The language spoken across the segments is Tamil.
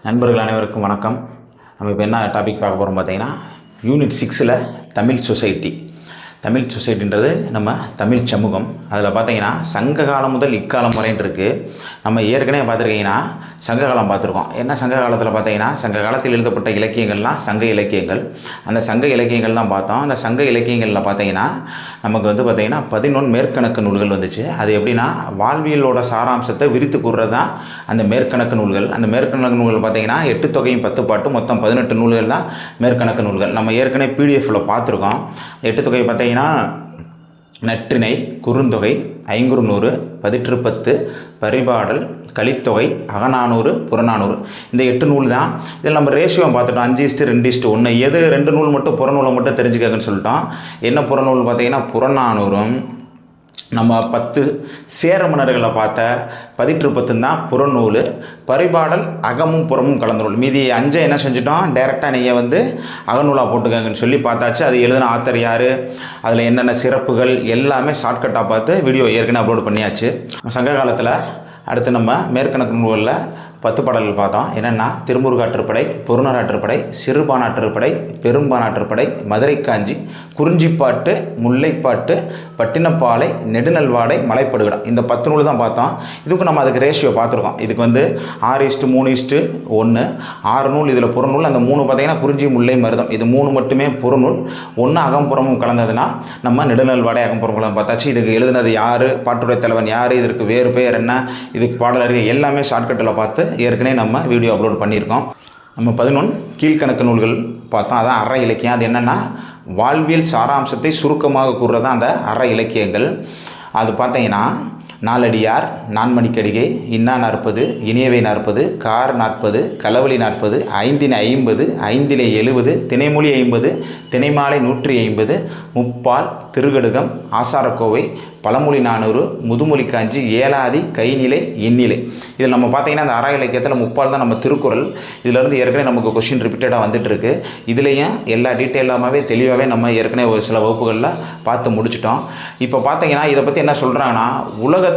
நண்பர்கள் அனைவருக்கும் வணக்கம். நம்ம இப்போ என்ன டாபிக் பார்க்க போகிறோம் பார்த்தீங்கன்னா, யூனிட் 6ல் தமிழ் சொசைட்டின்றது நம்ம தமிழ் சமூகம். அதில் பார்த்தீங்கன்னா சங்க காலம் முதல் இக்காலம் வரைன்னு இருக்குது. நம்ம ஏற்கனவே பார்த்துருக்கீங்கன்னா சங்க காலம் பார்த்துருக்கோம். என்ன சங்க காலத்தில் பார்த்தீங்கன்னா, சங்க காலத்தில் எழுதப்பட்ட இலக்கியங்கள்லாம் சங்க இலக்கியங்கள். அந்த சங்க இலக்கியங்கள் தான் பார்த்தோம். அந்த சங்க இலக்கியங்களில் பார்த்தீங்கன்னா நமக்கு பார்த்தீங்கன்னா 11 மேற்கணக்கு நூல்கள் வந்துச்சு. அது எப்படின்னா, வாழ்வியலோட சாராம்சத்தை விரித்து கூறுறது தான் அந்த மேற்கணக்கு நூல்கள். அந்த மேற்கணக்கு நூல்கள் பார்த்தீங்கன்னா 8 தொகையும் 10 பாட்டும் மொத்தம் 18 நூல்கள் தான் மேற்கணக்கு நூல்கள். நம்ம ஏற்கனவே பிடிஎஃப்பில் பார்த்துருக்கோம். 8 தொகை பார்த்தீங்கன்னா நற்றிணை, குறுந்தொகை, ஐங்குறுநூறு, பதிற்றுப்பத்து, பரிபாடல், கலித்தொகை, அகநானூறு, புறநானூறு. இந்த 8 நூல் தான். இதில் நம்ம ரேஷியோ பார்த்துட்டோம், 5:2:1. எது 2 நூல் மட்டும் புறநூலை மட்டும் தெரிஞ்சுக்கங்கன்னு சொல்லிட்டோம். என்ன புறநூல் பார்த்தீங்கன்னா புறநானூறும், நம்ம 10 சேர மன்னர்களை பார்த்த பதிற்றுப்பத்து தான் புறநூல். பரிபாடல் அகமும் புறமும் கலந்த நூல். மீதி 5 என்ன செஞ்சிட்டோம், டைரெக்டாக நீங்கள் அகநூலாக போட்டுக்கங்கன்னு சொல்லி பார்த்தாச்சு. அது எழுதின ஆத்தர் யார், அதில் என்னென்ன சிறப்புகள் எல்லாமே ஷார்ட்கட்டாக பார்த்து வீடியோ ஏற்கனவே அப்லோட் பண்ணியாச்சு. சங்க காலத்தில் அடுத்து நம்ம மேற்கணக்கு நூல்களில் 10 பாடல்கள் பார்த்தோம். என்னென்னா திருமுருகாற்றுப்படை, பொருணராற்றுப்படை, சிறுபானாற்றுப்படை, பெரும்பானாற்றுப்படை, மதுரை காஞ்சி, குறிஞ்சிப்பாட்டு, முல்லைப்பாட்டு, பட்டினப்பாலை, நெடுநல்வாடை, மலைப்படுகடம். இந்த 10 நூல் தான் பார்த்தோம். இதுக்கு நம்ம அதுக்கு ரேஷியோ பார்த்துருக்கோம். இதுக்கு 6:3:1. 6 நூல் இதில் புறநூல். அந்த 3 பார்த்தீங்கன்னா குறிஞ்சி, முல்லை, மருதம். இது 3 மட்டுமே புறநூல். 1 அகம்புறமும் கலந்ததுன்னா நம்ம நெடுநல்வாடை, அகம்புறம் கலந்து பார்த்தாச்சு. இதுக்கு எழுதுனது யார், பாட்டுடைய தலைவன் யார், இதற்கு வேறு பெயர் என்ன, இதுக்கு பாடலர்கள் எல்லாமே ஷார்ட்கட்டில் பார்த்து ஏற்கனவே நம்ம வீடியோ அப்லோட் பண்ணியிருக்கோம். நம்ம 11 கீழ்கணக்கு நூல்கள் பார்த்தோம். அதான் அற இலக்கியம். அது என்னென்னா வாழ்வியல் சாராம்சத்தை சுருக்கமாக கூறுறது தான் அந்த அற இலக்கியங்கள். அது பார்த்தீங்கன்னா நாலடியார், நான்மணிக்கடிகை, இன்னா 40, இனியவை 40, கார் 40, களவழி 40, 5:50, 5:70, திணைமொழி 50, திணைமாலை 150, முப்பால், திருகடுகம், ஆசாரக்கோவை, பழமொழி 400, முதுமொழி காஞ்சி, ஏலாதி, கைநிலை, எண்ணிலை. இதில் நம்ம பார்த்தீங்கன்னா அந்த அற இலக்கியத்தில் முப்பால் தான் நம்ம திருக்குறள். இதிலேருந்து ஏற்கனவே நமக்கு கொஸ்டின் ரிப்பீட்டடாக வந்துட்டுருக்கு. இதுலேயும் எல்லா டீட்டெயிலாகவே தெளிவாகவே நம்ம ஏற்கனவே ஒரு சில வகுப்புகளில் பார்த்து முடிச்சிட்டோம். இப்போ பார்த்தீங்கன்னா இதை பற்றி என்ன சொல்கிறாங்கன்னா, உலகத்தில்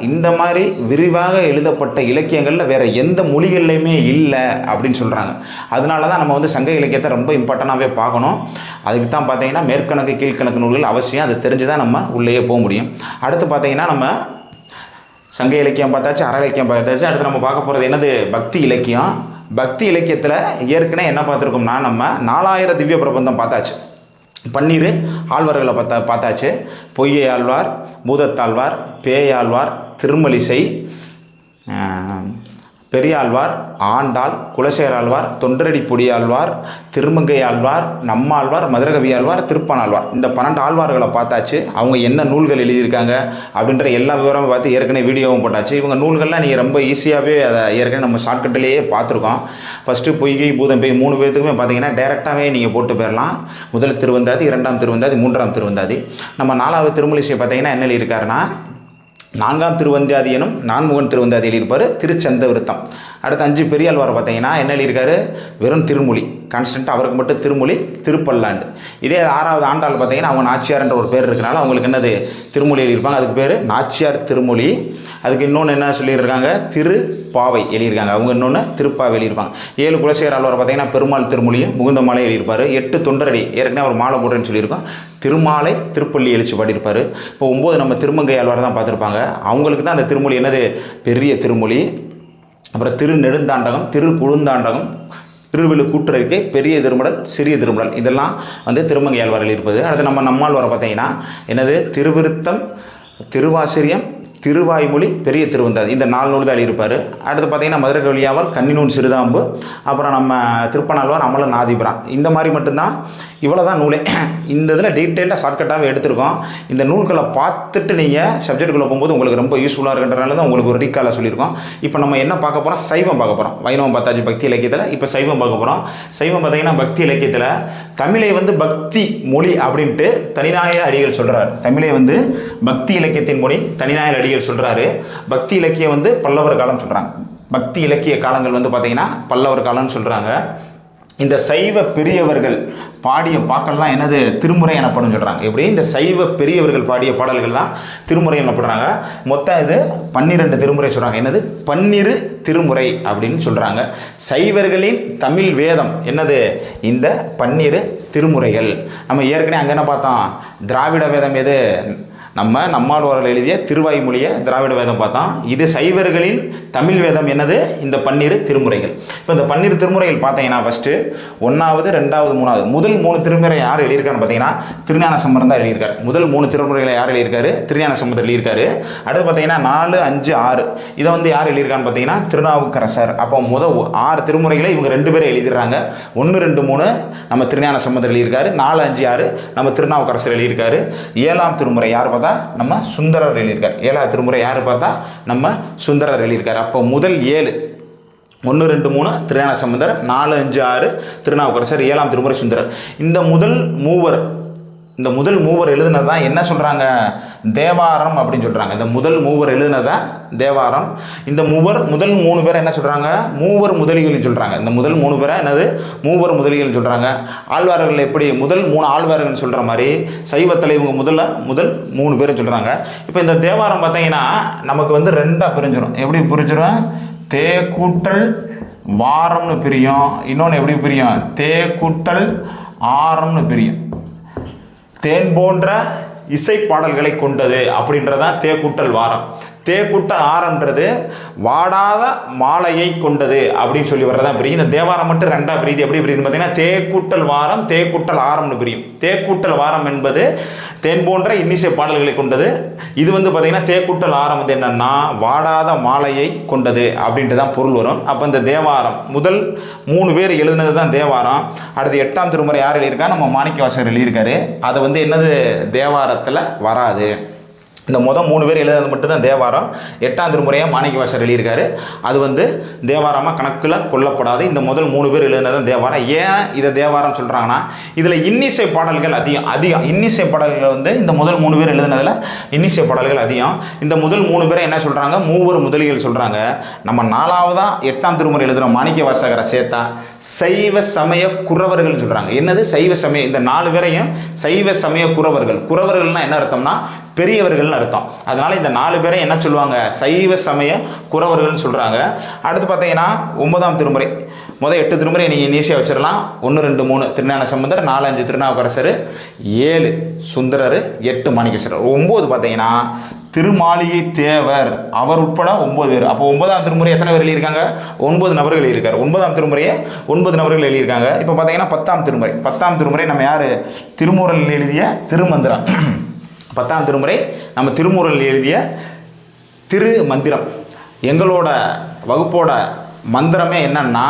இந்த மாதிரி விரிவாக எழுதப்பட்ட இலக்கியங்களில் வேறு எந்த மொழிகள்லையுமே இல்லை அப்படின்னு சொல்கிறாங்க. அதனால தான் நம்ம சங்க இலக்கியத்தை ரொம்ப இம்பார்ட்டண்ட்டாகவே பார்க்கணும். அதுக்கு தான் பார்த்தீங்கன்னா மேற்கணக்கு கீழ்கணக்கு நூல்கள் அவசியம். அது தெரிஞ்சு தான் நம்ம உள்ளேயே போக முடியும். அடுத்து பார்த்தீங்கன்னா நம்ம சங்க இலக்கியம் பார்த்தாச்சு, அற இலக்கியம் பார்த்தாச்சு. அடுத்து நம்ம பார்க்க போகிறது என்னது, பக்தி இலக்கியம். பக்தி இலக்கியத்தில் ஏற்கனவே என்ன பார்த்துருக்கோம்னா, நம்ம 4000 திவ்ய பிரபந்தம் பார்த்தாச்சு. 12 ஆழ்வார்களை பார்த்தாச்சு. பொய்யை ஆழ்வார், பூதத்தாழ்வார், பேயாழ்வார், திருமலிசை, பெரியாழ்வார், ஆண்டாள், குலசேராழ்வார், தொண்டரடி பொடியாழ்வார், திருமங்கை ஆழ்வார், நம்மாழ்வார், மதுரகவி ஆழ்வார், திருப்பானாழ்வார். இந்த 12 ஆழ்வார்களை பார்த்தாச்சு. அவங்க என்ன நூல்கள் எழுதியிருக்காங்க அப்படின்ற எல்லா விவரமும் பார்த்து ஏற்கனவே வீடியோவும் போட்டாச்சு. இவங்க நூல்கள்லாம் நீங்கள் ரொம்ப ஈஸியாகவே அதை ஏற்கனவே நம்ம ஷார்ட்கட்டிலேயே பார்த்துருக்கோம். ஃபஸ்ட்டு பொய்கை, பூதம், பேய் 3 பேர்த்துக்குமே பார்த்தீங்கன்னா டைரெக்டாகவே நீங்கள் போட்டு போயிடலாம். முதல் திருவந்தாதி, 2ஆம் திருவந்தாதி, 3ஆம் திருவந்தாதி. நம்ம 4வது திருமலிசை பார்த்தீங்கன்னா என்ன எழுதியிருக்காருன்னா, 4ஆம் திருவந்தாதி எனும் 4முகன் திருவந்தாதி எழுதியிருப்பார், திருச்சந்த விருத்தம். அடுத்து 5 பெரியாழ்வார் பார்த்தீங்கன்னா என்ன எழுதியிருக்காரு, வெறும் திருமொழி, கான்ஸ்டன்ட்டாக அவருக்கு மட்டும் திருமொழி, திருப்பல்லாண்டு. இதே 6வது ஆண்டாள் பார்த்தீங்கன்னா அவங்க நாச்சியார்ன்ற ஒரு பேர் இருக்கிறனால அவங்களுக்கு என்னது திருமொழி எழுதியிருப்பாங்க. அதுக்கு பேர் நாச்சியார் திருமொழி. அதுக்கு இன்னொன்று என்ன சொல்லியிருக்காங்க, திருப்பாவை எழுதியிருக்காங்க. அவங்க இன்னொன்று திருப்பாவை எழுதியிருப்பாங்க. 7 குலசேகர ஆழ்வார் பார்த்தீங்கன்னா பெருமாள் திருமொழியும் முகுந்த மாலை எழுதியிருப்பார். 8 தொண்டரடி, ஏற்கனவே அவர் மாலை போடுறேன்னு சொல்லியிருக்கோம், திருமாலை திருப்பள்ளி எழுச்சி பாடியிருப்பார். இப்போ 9 நம்ம திருமங்கை ஆழ்வார் தான் பார்த்துருப்பாங்க. அவங்களுக்கு தான் அந்த திருமொழி என்னது, பெரிய திருமொழி. அப்புறம் திருநெடுந்தாண்டகம், திருக்குழுந்தாண்டகம், திருவெளு கூற்றறிக்கை, பெரிய திருமடல், சிறிய திருமடல், இதெல்லாம் திருமங்கை ஆழ்வாரில் இருப்பது. அடுத்து நம்ம நம்மாழ்வாரை பார்த்தீங்கன்னா என்னது, திருவிருத்தம், திருவாசிரியம், திருவாய்மொழி, பெரிய திருவந்தாதி. இந்த 4 நூல் தான் எழுதியிருப்பார். அடுத்து பார்த்தீங்கன்னா மதுரகவியாவால், கன்னிநூன் சிறுதாம்பு, அப்புறம் நம்ம திருப்பனாழ்வார், அமலன் ஆதிபிரான். இந்த மாதிரி மட்டும்தான், இவ்வளோ தான் நூலே. இந்த இதில் டீட்டெயிலாக ஷார்ட்கட்டாகவே எடுத்திருக்கோம். இந்த நூல்களை பார்த்துட்டு நீங்கள் சப்ஜெக்டுக்குள்ளே போகும்போது உங்களுக்கு ரொம்ப யூஸ்ஃபுல்லாக இருக்குன்றனால தான் உங்களுக்கு ஒரு ரீக்காலாக சொல்லியிருக்கோம். இப்போ நம்ம என்ன பார்க்க போகிறோம், சைவம் பார்க்க போகிறோம். வைணவம் பார்த்தாச்சு பக்தி இலக்கியத்தில். இப்போ சைவம் பார்க்க போகிறோம். சைவம் பார்த்தீங்கன்னா பக்தி இலக்கியத்தில் தமிழை பக்தி மொழி அப்படின்ட்டு தனிநாய அடிகள் சொல்கிறார். தமிழை பக்தி இலக்கியத்தின் மொழி தனிநாய அடிகள் சொல்கிறாரு. பக்தி இலக்கியம் பல்லவர் காலம் சொல்கிறாங்க. பக்தி இலக்கிய காலங்கள் பார்த்தீங்கன்னா பல்லவர் காலம்னு சொல்கிறாங்க. இந்த சைவ பெரியவர்கள் பாடிய பாக்கள் தான் என்னது திருமுறை எனப்படும் சொல்கிறாங்க. எப்படி இந்த சைவ பெரியவர்கள் பாடிய பாடல்கள் தான் திருமுறை எனப்படுறாங்க. மொத்தம் இது 12 திருமுறை சொல்கிறாங்க. என்னது 12 திருமுறை அப்படின்னு சொல்கிறாங்க. சைவர்களின் தமிழ் வேதம் என்னது இந்த 12 திருமுறைகள். நம்ம ஏற்கனவே அங்கே என்ன பார்த்தோம், திராவிட வேதம் எது, நம்மாழ்வார்கள் எழுதிய திருவாய்மொழியை திராவிட வேதம் பார்த்தோம். இது சைவர்களின் தமிழ் வேதம் என்னது இந்த 12 திருமுறைகள். இப்போ இந்த 12 திருமுறைகள் பார்த்தீங்கன்னா ஃபஸ்ட்டு 1வது 2வது 3வது முதல் 3 திருமுறை யார் எழுதியிருக்காருன்னு பார்த்தீங்கன்னா திருஞான சம்பந்தர் தான் எழுதியிருக்காரு. முதல் 3 திருமுறைகளை யார் எழுதியிருக்காரு, திருஞான சம்பந்தர் எழுதியிருக்காரு. அடுத்து பார்த்தீங்கன்னா 4, 5, 6 இதை வந்து யார் எழுதியிருக்கான்னு பார்த்தீங்கன்னா திருநாவுக்கரசர். அப்போ முதல் 6 திருமுறைகளை இவங்க 2 பேரும் எழுதிடுறாங்க. 1, 2, 3 நம்ம திருஞான சம்பந்தர் எழுதியிருக்காரு. 4, 5, 6 நம்ம திருநாவுக்கரசர் எழுதியிருக்காரு. 7ஆம் திருமுறை யார் பார்த்தா நம்ம சுந்தரர் எழுதியிருக்கார். 7வது திருமுறை யார் பார்த்தா நம்ம சுந்தரர் எழுதியிருக்கார். அப்போ முதல் 7 1, 2, 3 திருஞான சம்பந்தர், 4, 5, 6 திருநாவுக்கரசர், 7ஆம் திருமுறை சுந்தரர். இந்த முதல் மூவர் எழுதுனது தான் என்ன சொல்கிறாங்க, தேவாரம் அப்படின்னு சொல்கிறாங்க. இந்த முதல் மூவர் எழுதுனதான் தேவாரம். இந்த முதல் 3 பேரை என்ன சொல்கிறாங்க, மூவர் முதலிகள்னு சொல்கிறாங்க. இந்த முதல் 3 பேரை என்னது மூவர் முதலிகள்னு சொல்கிறாங்க. ஆழ்வார்கள் எப்படி முதல் 3 ஆழ்வார்கள்னு சொல்கிற மாதிரி சைவத்தில் இவங்க முதல் 3 பேரை சொல்கிறாங்க. இப்போ இந்த தேவாரம் பார்த்தீங்கன்னா நமக்கு வந்து 2ஆக பிரிஞ்சிடும். எப்படி பிரிஞ்சிடும், தே கூட்டல் வாரம்னு பிரியும். இன்னொன்று எப்படி பிரியும், தே கூட்டல் ஆரம்னு பிரியும். தேன் போன்ற இசை பாடல்களை கொண்டது அப்படின்றதான் தேக்கூட்டல் வாரம். தேக்கூட்டல் ஆரம்ன்றது வாடாத மாலையை கொண்டது அப்படின்னு சொல்லி வர்றதான் பிரியும். இந்த தேவாரம் மட்டும் 2ஆக பிரியுது. எப்படி பிரியுது பார்த்தீங்கன்னா தேக்கூட்டல் வாரம், தேக்கூட்டல் ஆரம்னு பிரியும். தேக்கூட்டல் வாரம் என்பது தேன் போன்ற இன்னிசை பாடல்களை கொண்டது. இது வந்து பார்த்தீங்கன்னா தேக்கூட்டல் ஆரம் வந்து என்னன்னா வாடாத மாலையை கொண்டது அப்படின்ட்டு தான் பொருள் வரும். அப்போ இந்த தேவாரம் முதல் 3 பேர் எழுதுனது தான் தேவாரம். அடுத்து 8ஆம் திருமுறை யார் எழுதியிருக்கா, நம்ம மாணிக்கவாசகர் எழுதியிருக்காரு. அது வந்து என்னது தேவாரத்தில் வராது. இந்த 3 பேர் எழுதுறது மட்டும்தான் தேவாரம். 8ஆம் திருமுறையாக மாணிக்கவாசகர் எழுதியிருக்காரு. அது வந்து தேவாரமாக கணக்கில் கொல்லப்படாது. இந்த முதல் 3 பேர் எழுதுனது தான் தேவாரம். ஏன் இதை தேவாரம் சொல்கிறாங்கன்னா இதில் இன்னிசை பாடல்கள் அதிகம். இன்னிசை பாடல்கள் வந்து இந்த முதல் 3 பேர் எழுதுனதில் இன்னிசை பாடல்கள் அதிகம். இந்த முதல் 3 பேரை என்ன சொல்கிறாங்க, மூவர் முதலிகள் சொல்கிறாங்க. நம்ம 4ஆவதாக 8ஆம் திருமுறை எழுதுகிற மாணிக்கவாசகரை சேர்த்தா சைவ சமய குறவர்கள் சொல்கிறாங்க. என்னது சைவ சமய, இந்த 4 பேரையும் சைவ சமய குறவர்கள். குறவர்கள்னால் என்ன அர்த்தம்னா பெரியவர்கள்னு அர்த்தம். அதனால் இந்த 4 பேரை என்ன சொல்லுவாங்க, சைவ சமய குறவர்கள்னு சொல்கிறாங்க. அடுத்து பார்த்தீங்கன்னா 9ஆம் திருமுறை, முதல் 8 திருமுறை நீங்கள் ஈஸியாக வச்சிடலாம். 1, 2, 3 திருஞான சம்பந்தர், 4, 5 திருநாவுக்கரசர், 7 சுந்தரர், 8 மாணிக்கவாசகர். 9 பார்த்தீங்கன்னா திருமாளிகை தேவர், அவர் உட்பட 9 பேர். அப்போ 9ஆம் திருமுறை எத்தனை பேர் எழுதியிருக்காங்க, 9 நபர்கள் எழுதியிருக்காரு. 9ஆம் திருமுறையை 9 நபர்கள் எழுதியிருக்காங்க. இப்போ பார்த்தீங்கன்னா 10ஆம் திருமுறை நம்ம யார், திருமூரல் எழுதிய திருமந்திரம். 10ஆம் திருமுறை நம்ம திருமூரல் எழுதிய திருமந்திரம். எங்களோட வகுப்போட மந்திரமே என்னன்னா,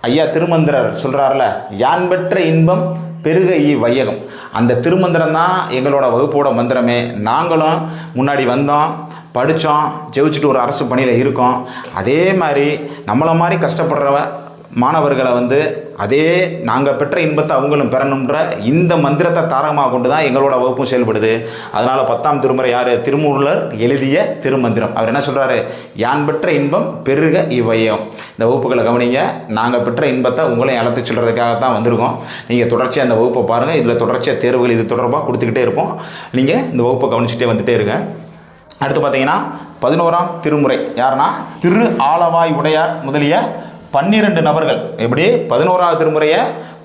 ஐயா திருமந்திரர் சொல்கிறார்ல, யான் பெற்ற இன்பம் பெருக வையகம். அந்த திருமந்திரம் தான் எங்களோட வகுப்போட மந்திரமே. நாங்களும் முன்னாடி வந்தோம், படித்தோம், ஜெயிச்சுட்டு ஒரு அரசு பணியில் இருக்கோம். அதே மாதிரி நம்மளை மாதிரி கஷ்டப்படுற மாணவர்களை வந்து அதே நாங்கள் பெற்ற இன்பத்தை அவங்களும் பெறணுன்ற இந்த மந்திரத்தை தாரகமாக கொண்டு தான் எங்களோட வகுப்பும் செயல்படுது. அதனால் 10ஆம் திருமுறை யார், திருமூலர் எழுதிய திருமந்திரம். அவர் என்ன சொல்கிறாரு, யான் பெற்ற இன்பம் பெருக இவ்வையம். இந்த வகுப்புகளை கவனிங்க. நாங்கள் பெற்ற இன்பத்தை உங்களையும் அழைத்து சொல்கிறதுக்காக தான் வந்திருக்கோம். நீங்கள் தொடர்ச்சியாக அந்த வகுப்பை பாருங்கள். இதில் தொடர்ச்சியாக தேர்வுகள் இது தொடர்பாக கொடுத்துக்கிட்டே இருப்போம். நீங்கள் இந்த வகுப்பை கவனிச்சுட்டே வந்துகிட்டே இருங்க. அடுத்து பார்த்தீங்கன்னா 11ஆம் திருமுறை யாருன்னா திரு ஆலவாய் உடையார் முதலிய 12 நபர்கள். எப்படி 11ஆவது திருமுறையை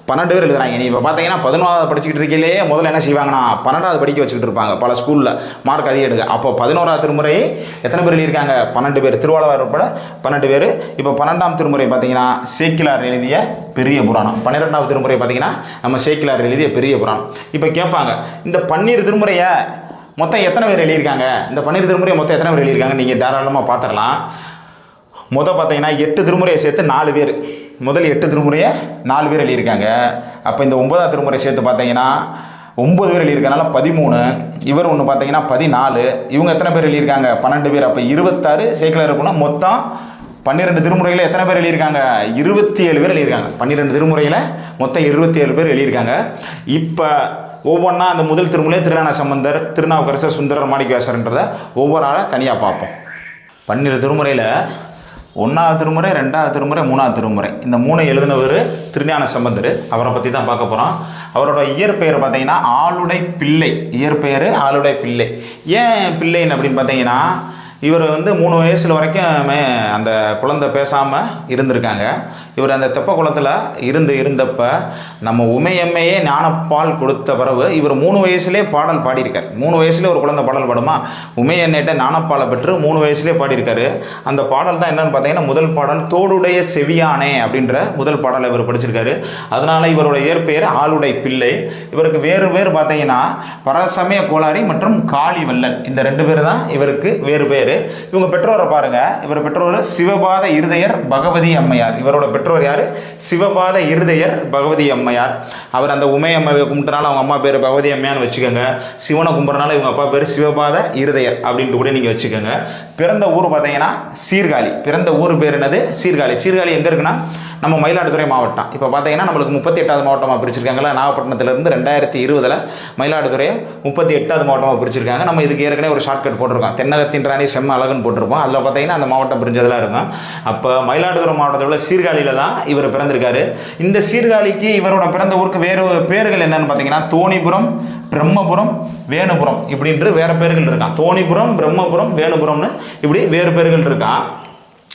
12 பேர் எழுதுறாங்க. நீ இப்போ பார்த்தீங்கன்னா 11ஆவது படிச்சுக்கிட்டு இருக்கையிலே முதல்ல என்ன செய்வாங்கன்னா 12ஆவது படிக்க வச்சுக்கிட்டு இருப்பாங்க பல ஸ்கூலில், மார்க் அதிகம் எடுக்க. அப்போ 11ஆவது திருமுறை எத்தனை பேர் எழுதியிருக்காங்க, 12 பேர். திருவாளர் உட்பட 12 பேர். இப்போ 12ஆம் திருமுறை பார்த்தீங்கன்னா சேக்கிலார் எழுதிய பெரிய புராணம். 12ஆவது திருமுறை பார்த்தீங்கன்னா நம்ம சேக்கிலார் எழுதிய பெரிய புராணம். இப்போ கேட்பாங்க, இந்த 12 திருமுறையை மொத்தம் எத்தனை பேர் எழுதியிருக்காங்க, இந்த 12 திருமுறையை மொத்தம் எத்தனை பேர் எழுதியிருக்காங்க, நீங்கள் தாராளமாக பார்த்துடலாம். பார்த்தீங்கன்னா 8 திருமுறையை சேர்த்து 4 பேர். முதல் 8 திருமுறையை 4 பேர் எழுதியிருக்காங்க. அப்போ இந்த 9ஆவது திருமுறை சேர்த்து பார்த்தீங்கன்னா 9 பேர் எழுதியிருக்கனால 13. இவர் ஒன்று பார்த்தீங்கன்னா 14. இவங்க எத்தனை பேர் எழுதியிருக்காங்க, 12 பேர். அப்போ 26 சேக்கிலார் இருக்குன்னா மொத்தம் 12 திருமுறையில் எத்தனை பேர் எழுதியிருக்காங்க, 27 பேர் எழுதியிருக்காங்க. 12 திருமுறையில் மொத்தம் 27 பேர் எழுதியிருக்காங்க. இப்போ ஒவ்வொன்றா அந்த முதல் திருமுறை திருஞான சம்பந்தர், திருநாவுக்கரசர், சுந்தரர், மாணிக்கவாசகர்ன்றதை ஒவ்வொரு ஆளாக தனியாக பார்ப்போம். 12 திருமுறையில் 1வது திருமுறை, 2வது திருமுறை, 3வது திருமுறை, இந்த 3 எழுதினவர் திருஞான சம்பந்தர். அவரை பற்றி தான் பார்க்க போகிறோம். அவரோட இயற்பெயர் பார்த்தீங்கன்னா ஆளுடை பிள்ளை. இயற்பெயர் ஆளுடை பிள்ளை. ஏன் பிள்ளைன்னு அப்படின்னு பார்த்தீங்கன்னா, இவர் வந்து 3 வயசில் வரைக்கும் அந்த குழந்தை பேசாமல் இருந்திருக்காங்க. இவர் அந்த தெப்ப குளத்தில் இருந்தப்ப நம்ம உமையம்மையே ஞானப்பால் கொடுத்த பிறகு இவர் 3 வயசுலேயே பாடல் பாடியிருக்கார். 3 வயசுலேயே ஒரு குழந்தை பாடல் பாடுமா? உமையன்னைட்ட ஞானப்பாலை பெற்று 3 வயசுலேயே பாடியிருக்காரு. அந்த பாடல் தான் என்னென்னு பார்த்தீங்கன்னா, முதல் பாடல் தோடுடைய செவியானே அப்படின்ற முதல் பாடலை இவர் படிச்சிருக்காரு. அதனால் இவரோட இயற்பெயர் ஆளுடை பிள்ளை. இவருக்கு வேறு பார்த்தீங்கன்னா பரசமய கோளாரி மற்றும் காளி வல்லல், இந்த 2 பேர் தான் இவருக்கு வேறு பேர். இவங்க பெற்றோரை பாருங்க. இவர் பெற்றோர் சிவபாத இருதயர் பகவதி அம்மையார். இவரோட பெற்றோர் யாரு? சிவபாத இருதயர் பகவதி அம்மையார். அவர் அந்த உமை அம்மாவை கும்பிட்டனால அவங்க அம்மா பேர் பகவதி அம்மையான்னு வச்சுக்கோங்க. சிவனை கும்பிட்றனால இவங்க அப்பா பேர் சிவபாத இருதயர் அப்படின்ட்டு கூட நீங்கள் வச்சுக்கோங்க. பிறந்த ஊர் பார்த்தீங்கன்னா சீர்காழி. பிறந்த ஊர் பேர் என்னது? சீர்காழி. சீர்காழி எங்கே இருக்குன்னா நம்ம மயிலாடுதுறை மாவட்டம். இப்போ பார்த்தீங்கன்னா நம்மளுக்கு 38வது மாவட்டமாக பிரிச்சிருக்காங்களா. நாகப்பட்டினத்துலேருந்து 2020 மயிலாடுதுறை 38வது மாவட்டமாக பிரிச்சிருக்காங்க. நம்ம இதுக்கு ஏற்கனவே ஒரு ஷார்ட்கட் போட்டிருக்கோம். தென்னகத்தின் ராணி செம்ம அழகுன்னு போட்டிருப்போம். அதில் பார்த்தீங்கன்னா அந்த மாவட்டம் பிரிஞ்சதெல்லாம் இருக்கும். அப்போ மயிலாடுதுறை மாவட்டத்தில் உள்ள சீர்காழியில் தான் இவர் பிறந்திருக்காரு. இந்த சீர்காழிக்கு இவரோட பிறந்த ஊருக்கு வேறு பேர்கள் என்னென்னு பார்த்தீங்கன்னா தோணிபுரம், பிரம்மபுரம், வேணுபுரம் இப்படின்று வேறு பேர்கள் இருக்கான். தோணிபுரம், பிரம்மபுரம், வேணுபுரம்னு இப்படி வேறு பேர்கள் இருக்கான்.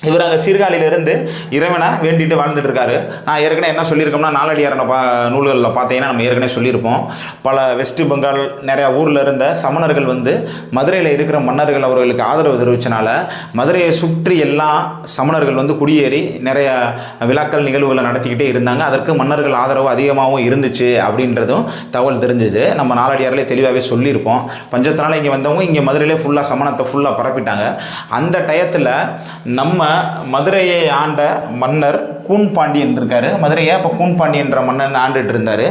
இவர் அங்கே சீர்காழியிலிருந்து இறைவனை வேண்டிட்டு வாழ்ந்துட்டு இருக்காரு. நான் ஏற்கனவே என்ன சொல்லியிருக்கோம்னா, நாலடியாரனை நூல்களில் பார்த்தீங்கன்னா நம்ம ஏற்கனவே சொல்லியிருப்போம். பல வெஸ்ட் பெங்கால் நிறையா ஊரில் இருந்த சமணர்கள் வந்து மதுரையில் இருக்கிற மன்னர்கள் அவர்களுக்கு ஆதரவு தெரிவித்தனால மதுரையை சுற்றி எல்லா சமணர்கள் வந்து குடியேறி நிறைய விழாக்கள் நிகழ்வுகளை நடத்திக்கிட்டே இருந்தாங்க. அதற்கு மன்னர்கள் ஆதரவு அதிகமாகவும் இருந்துச்சு அப்படின்றதும் தகவல் தெரிஞ்சுது. நம்ம நாலடியாரிலே தெளிவாகவே சொல்லியிருப்போம். பஞ்சத்தினால இங்கே வந்தவங்க இங்கே மதுரையிலே ஃபுல்லாக சமணத்தை ஃபுல்லாக பரப்பிட்டாங்க. அந்த டயத்தில் நம்ம மதுரையை ஆண்ட மன்னர் கூன்பாண்டியன் இருக்காரு. மதுரையை அப்போ கூன்பாண்டியன்ற மன்னன் ஆண்டுட்டு இருந்தார்.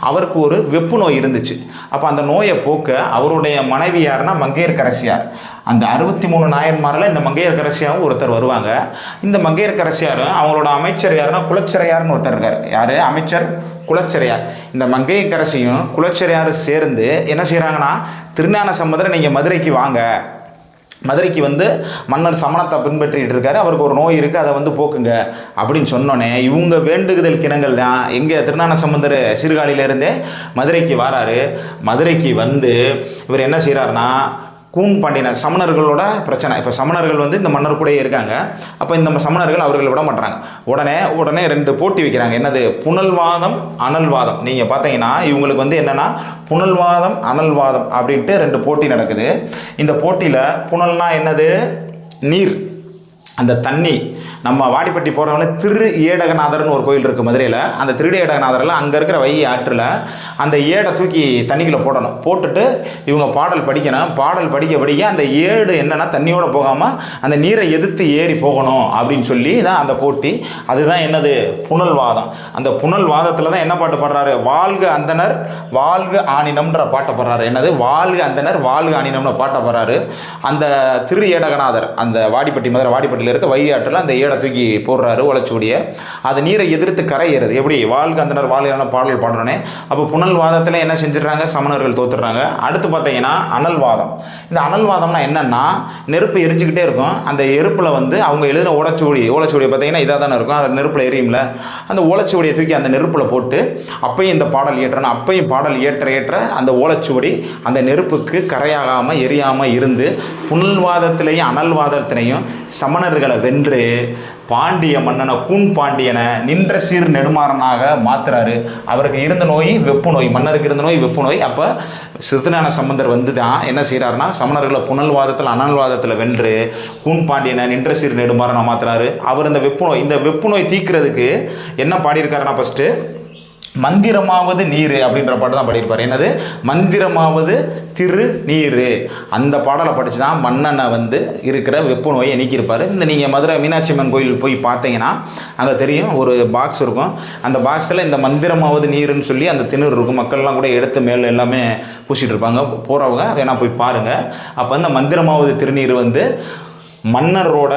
அவருக்கு ஒரு வெப்பு நோய் இருந்துச்சு. அப்போ அந்த நோயை போக்க அவருடைய மனைவி யாருன்னா மங்கையர்க்கரசியார். அந்த 63 நாயன்மாரில் இந்த மங்கையர்க்கரசியாரும் ஒருத்தர் வருவாங்க. இந்த மங்கையர்க்கரசியாரும் அவங்களோட அமைச்சர் யாருன்னா குலச்சிறையார்னு ஒருத்தர் இருக்கார். யார்? அமைச்சர் குலச்சிறையார். இந்த மங்கையர்க்கரசியும் குலச்சிறையாரும் சேர்ந்து என்ன செய்கிறாங்கன்னா, திருஞான சம்பந்தரை நீங்கள் மதுரைக்கு வாங்க, மதுரைக்கு வந்து மன்னர் சமணத்தை பின்பற்றிட்டு இருக்காரு, அவருக்கு ஒரு நோய் இருக்குது, அதை வந்து போக்குங்க அப்படின்னு சொன்னோன்னே இவங்க வேண்டுதல் கிணங்கள் தான் எங்கே திருஞான சம்பந்தர் சீர்காழியிலேருந்தே மதுரைக்கு வராரு. மதுரைக்கு வந்து இவர் என்ன செய்கிறாருன்னா, கூன்பாண்டியன் சமணர்களோட பிரச்சனை. இப்போ சமணர்கள் வந்து இந்த மன்னர் கூட இருக்காங்க. அப்போ இந்த சமணர்கள் அவர்களை விட மாட்டாங்க. உடனே 2 போட்டி வைக்கிறாங்க. என்னது? புனல்வாதம், அனல்வாதம். நீங்கள் பார்த்தீங்கன்னா இவங்களுக்கு வந்து என்னென்னா புனல்வாதம், அனல்வாதம் அப்படின்ட்டு 2 போட்டி நடக்குது. இந்த போட்டியில் புனல்னா என்னது? நீர், அந்த தண்ணி. நம்ம வாடிப்பட்டி போகிறவங்கள திரு ஏடகநாதர்னு ஒரு கோயில் இருக்குது மதுரையில். அந்த திரு ஏடகநாதரில் அங்கே இருக்கிற வைகை ஆற்றில் அந்த ஏடை தூக்கி தண்ணிக்குள்ளே போடணும். போட்டுட்டு இவங்க பாடல் படிக்கணும். பாடல் படிக்க அந்த ஏடு என்னென்னா தண்ணியோடு போகாமல் அந்த நீரை எதிர்த்து ஏறி போகணும் அப்படின்னு சொல்லி தான் அந்த போட்டி. அதுதான் என்னது? புனல்வாதம். அந்த புனல்வாதத்தில் தான் என்ன பாட்டு பாடுறாரு? வாழ்க அந்தனர் வாழ்க ஆணினம்ன்ற பாட்டை பாடுறாரு. என்னது? வாழ்க அந்தனர் வாழ்க ஆணினம்னு பாட்டை பாடுறாரு. அந்த திரு ஏடகநாதர் அந்த வாடிப்பட்டி மதுரை வாடிப்பட்டியில் இருக்க வைகை ஆற்றில் அந்த ஏடை தூக்கி போடுறாரு உழைச்சூடிய. அது நீரை எதிர்த்து கரை ஏறுது. எப்படி? வாழ்க அந்தனர் வாழ்கான பாடல் பாடுறோன்னே. அப்போ புனல்வாதத்தில் என்ன செஞ்சிடறாங்க? சமணர்கள் தோத்துடுறாங்க. அடுத்து பார்த்தீங்கன்னா அனல்வாதம். இந்த அனல்வாதம்னா என்னென்னா, நெருப்பு எரிஞ்சுக்கிட்டே இருக்கும். அந்த எருப்பில் வந்து அவங்க எழுதின ஓலைச்சுவடியை பார்த்தீங்கன்னா இதாக தானே இருக்கும். அந்த நெருப்பில் எரியும்ல, அந்த ஓலைச்சுவடியை தூக்கி அந்த நெருப்பில் போட்டு அப்பையும் இந்த பாடல் ஏற்றணும். அப்பையும் பாடல் ஏற்ற அந்த ஓலைச்சுவடி அந்த நெருப்புக்கு கரையாகாமல் எரியாமல் இருந்து புனல்வாதத்திலையும் அனல்வாதத்திலையும் சமணர்களை வென்று பாண்டிய மன்னனை கூன்பாண்டியனை நின்ற சீர் நெடுமாறனாக மாத்துறாரு. அவருக்கு இருந்த நோய் வெப்பு நோய், மன்னருக்கு இருந்த நோய் வெப்பு நோய். அப்போ திருஞான சம்பந்தர் வந்து தான் என்ன செய்கிறாருன்னா, சமணர்களை புனல்வாதத்தில் அனல்வாதத்தில் வென்று கூன்பாண்டியனை நின்ற சீர் நெடுமாறனை மாத்துறாரு. அவர் இந்த வெப்பு நோய் தீர்க்கிறதுக்கு என்ன பாடியிருக்காருன்னா, ஃபஸ்ட்டு மந்திரமாவது நீர் அப்படின்ற பாட்டு தான் பாடியிருப்பார். என்னது? மந்திரமாவது திரு நீர். அந்த பாடலை படித்து தான் மன்னனை வந்து இருக்கிற வெப்பு நோயை நீக்கியிருப்பார். இந்த நீங்கள் மதுரை மீனாட்சி அம்மன் கோயில் போய் பார்த்தீங்கன்னா அங்கே தெரியும், ஒரு பாக்ஸ் இருக்கும். அந்த பாக்ஸில் இந்த மந்திரமாவது நீருன்னு சொல்லி அந்த திணறு இருக்கும். மக்கள்லாம் கூட எடுத்து மேலே எல்லாமே பூசிகிட்டு இருப்பாங்க. போகிறவங்க வேணால் போய் பாருங்கள். அப்போ அந்த மந்திரமாவது திருநீர் வந்து மன்னரோட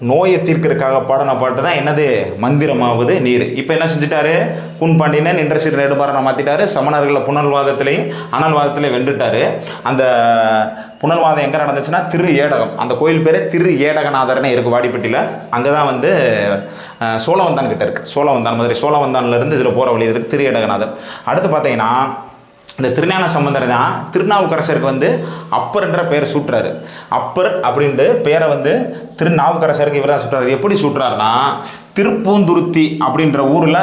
நோயை தீர்க்கறதுக்காக பாடின பாட்டு தான் என்னது மந்திரமாவது நீர். இப்போ என்ன செஞ்சுட்டாரு, கூன்பாண்டியனை நின்ற சிறு நெடுமாறனை மாற்றிட்டாரு. சமணர்களை புனல்வாதத்திலையும் அனல்வாதத்திலையும் வென்றுட்டார். அந்த புனல்வாதம் எங்கே நடந்துச்சுன்னா திரு ஏடகம், அந்த கோயில் பேர் திரு ஏடகநாதர்னே இருக்குது வாடிப்பட்டியில். அங்கே தான் வந்து சோழவந்தான் கிட்ட இருக்குது. சோழவந்தான், மதுரை சோழவந்தான்லேருந்து இதில் போகிற வழி இருக்குது திரு ஏடகநாதர். அடுத்து பார்த்தீங்கன்னா இந்த திருஞான சம்பந்தர் தான் திருநாவுக்கரசருக்கு வந்து அப்பர் என்ற பெயர் சூட்டுறாரு. அப்பர் அப்படின்ட்டு பேரை வந்து திருநாவுக்கரசருக்கு இவர் தான் சூட்டுறாரு. எப்படி சூட்டுறாருன்னா, திருப்பூந்துருத்தி அப்படின்ற ஊரில்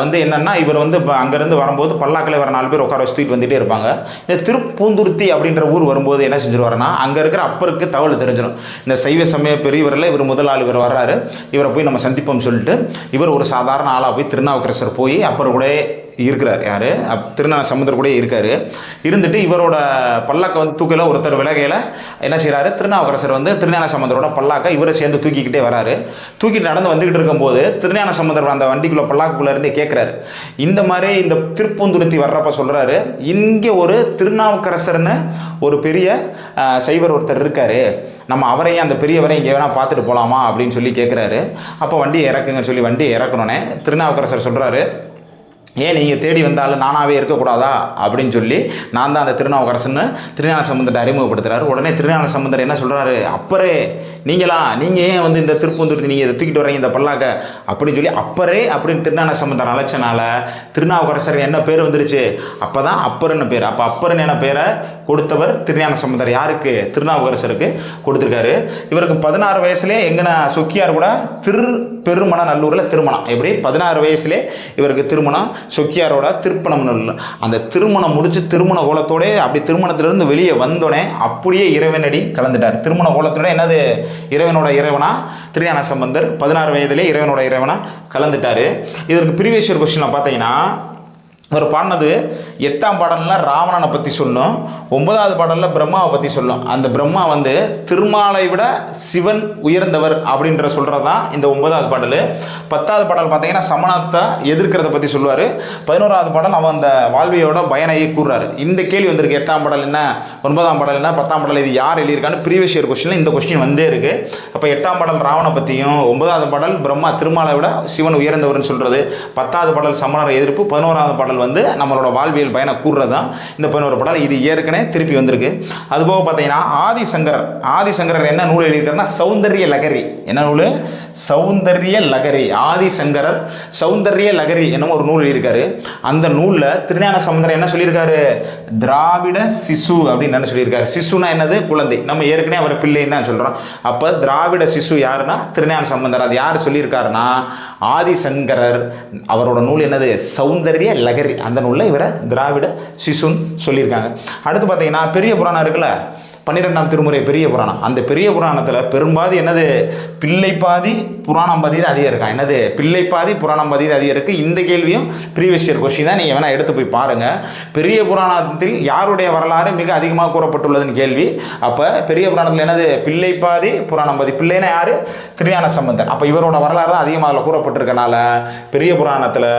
வந்து என்னென்னா, இவர் வந்து இப்போ அங்கேருந்து வரும்போது பல்லாக்கில் வர 4 பேர் உட்கார வச்சு தூக்கிட்டு வந்துகிட்டே இருப்பாங்க. இந்த திருப்பூந்துருத்தி அப்படின்ற ஊர் வரும்போது என்ன செஞ்சிருவாருன்னா, அங்கே இருக்கிற அப்பருக்கு தகவல் தெரிஞ்சிடும். இந்த சைவ சமய பெரியவரில் இவர் முதல் ஆள் இவர் வர்றாரு, இவரை போய் நம்ம சந்திப்போம்னு சொல்லிட்டு இவர் ஒரு சாதாரண ஆளாக போய் திருநாவுக்கரசர் போய் அப்பர் கூட இருக்கிறார். யார், திருஞான சம்பந்தர் கூட இருக்கார். இருந்துட்டு இவரோட பல்லாக்கை வந்து தூக்கில ஒருத்தர் விலகையில் என்ன செய்கிறாரு, திருநாவுக்கரசர் வந்து திருஞான சம்பந்தரோட பல்லாக்கை இவரை சேர்ந்து தூக்கிக்கிட்டே வராரு. தூக்கிட்டு நடந்து வந்துக்கிட்டு இருக்கும்போது திருஞான சம்பந்தர் அந்த வண்டிக்குள்ளே பல்லாக்குள்ளே இருந்தே கேட்குறாரு. இந்த மாதிரி இந்த திருப்பூந்துருத்தி வர்றப்ப சொல்கிறாரு, இங்கே ஒரு திருநாவுக்கரசர்னு ஒரு பெரிய சைவர் ஒருத்தர் இருக்கார், நம்ம அவரையும் அந்த பெரியவரையும் இங்கே வேணால் பார்த்துட்டு போகலாமா அப்படின்னு சொல்லி கேட்குறாரு. அப்போ வண்டியை இறக்குங்கன்னு சொல்லி வண்டியை இறக்கணுன்னே திருநாவுக்கரசர் சொல்கிறாரு, ஏன் நீங்கள் தேடி வந்தாலும் நானாகவே இருக்கக்கூடாதா அப்படின்னு சொல்லி நான் தான் அந்த திருநாவுக்கரசன்னு திருஞான சம்பந்தத்தை அறிமுகப்படுத்துகிறாரு. உடனே திருஞான சம்பந்தர் என்ன சொல்கிறாரு, அப்பரே நீங்கள் ஏன் வந்து இந்த திருப்பூந்துருத்தி நீங்கள் இதை தூக்கிட்டு வர்றீங்க இந்த பல்லாக்க அப்படின்னு சொல்லி அப்பரே அப்படின்னு திருஞான சம்பந்தர் அழைச்சனால திருநாவுக்கரசர் என்ன பேர் வந்துருச்சு, அப்போ தான் அப்பருன்னு பேர். அப்போ அப்பருன்னு என்ன பேரை கொடுத்தவர் திருஞான சம்பந்தர். யாருக்கு, திருநாவுக்கரசருக்கு கொடுத்துருக்காரு. இவருக்கு 16 வயசுலேயே எங்கன்னா சொக்கியார் கூட பெருமண நல்லூரில் திருமணம். எப்படி 16 வயசுலேயே இவருக்கு திருமணம், சொக்கியாரோட திருப்பணம் நல்லூர். அந்த திருமணம் முடிச்சு திருமண கோலத்தோட அப்படி திருமணத்திலிருந்து வெளியே வந்தோடனே அப்படியே இறைவனடி கலந்துட்டார். திருமண கோலத்தோட என்னது, இறைவனோட இறைவனா திருஞான சம்பந்தர் 16 வயதிலே இறைவனோட இறைவனா கலந்துட்டார். இதற்கு ப்ரீவியஸ் இயர் கொஸ்டினில் பார்த்தீங்கன்னா, அவர் பாடினது 8ஆம் பாடலில் ராவணனை பற்றி சொல்லும், 9வது பாடலில் பிரம்மாவை பற்றி சொல்லும். அந்த பிரம்மா வந்து திருமாலை விட சிவன் உயர்ந்தவர் அப்படின்ற சொல்கிறது தான் இந்த 9வது பாடல். 10வது பாடல் பார்த்தீங்கன்னா சமணத்தை எதிர்க்கிறத பற்றி சொல்லுவார். 11வது பாடல் அவன் அந்த வாழ்வியோட பயனையை கூறுறாரு. இந்த கேள்வி வந்திருக்கு, 8ஆம் பாடல் என்ன, 9ஆம் பாடல் என்ன, 10ஆம் பாடல் இது யார் எழுதியிருக்கான்னு ப்ரீவியஸ் இயர் கொஸ்டினில் இந்த கொஸ்டின் வந்தே இருக்குது. அப்போ 8ஆம் பாடல் ராவணனை பற்றியும், 9வது பாடல் பிரம்மா திருமாலை விட சிவன் உயர்ந்தவர்னு சொல்கிறது, 10வது பாடல் சமணர் எதிர்ப்பு, 11வது பாடல் வந்து நம்மளோட வாழ்வியல் பயனை கூறுறது தான் இந்த 11 பாடல். இது ஏற்கனவே திருப்பி வந்திருக்கு. அதுபோக பார்த்தீங்கன்னா ஆதிசங்கரர் என்ன நூல் எழுதியிருக்காருன்னா சௌந்தரிய லகரி. என்ன நூல், சௌந்தரிய லகரி. ஆதிசங்கரர் சௌந்தரிய லகரி என்னும் ஒரு நூல் எழுதியிருக்காரு. அந்த நூலில் திருஞான சம்பந்தர் என்ன சொல்லியிருக்காரு, திராவிட சிசு அப்படின்னு என்ன சொல்லியிருக்காரு. சிசுனா என்னது, குழந்தை. நம்ம ஏற்கனவே அவர் பிள்ளைன்னு தான் சொல்கிறோம். அப்போ திராவிட சிசு யாருன்னா திருஞான சம்பந்தர். அது யார் சொல்லியிருக்காருன்னா ஆதிசங்கரர். அவரோட நூல் என்னது, சௌந்தரிய லகரி. அந்த நூலில் இவரை திராவிட சிசுன்னு சொல்லியிருக்காங்க. அடுத்து பார்த்தீங்கன்னா பெரிய புராணம் இருக்குல்ல, 12ஆம் திருமுறை பெரிய புராணம். அந்த பெரிய புராணத்தில் பெரும்பாதி என்னது, பிள்ளைப்பாதி புராணம் பாதி தான் அதிகம் இருக்கா. என்னது, பிள்ளைப்பாதி புராணம் பாதி தான் அதிகம் இருக்குது. இந்த கேள்வியும் ப்ரீவியஸ் இயர் கொஸ்டின் தான், நீங்கள் வேணால் எடுத்து போய் பாருங்கள். பெரிய புராணத்தில் யாருடைய வரலாறு மிக அதிகமாக கூறப்பட்டுள்ளதுன்னு கேள்வி. அப்போ பெரிய புராணத்தில் என்னது, பிள்ளைப்பாதி புராணம் பாதி. பிள்ளைனா யார், திருஞான சம்பந்தர். அப்போ இவரோட வரலாறு தான் அதிகமாக அதில் கூறப்பட்டிருக்கனால பெரிய புராணத்தில்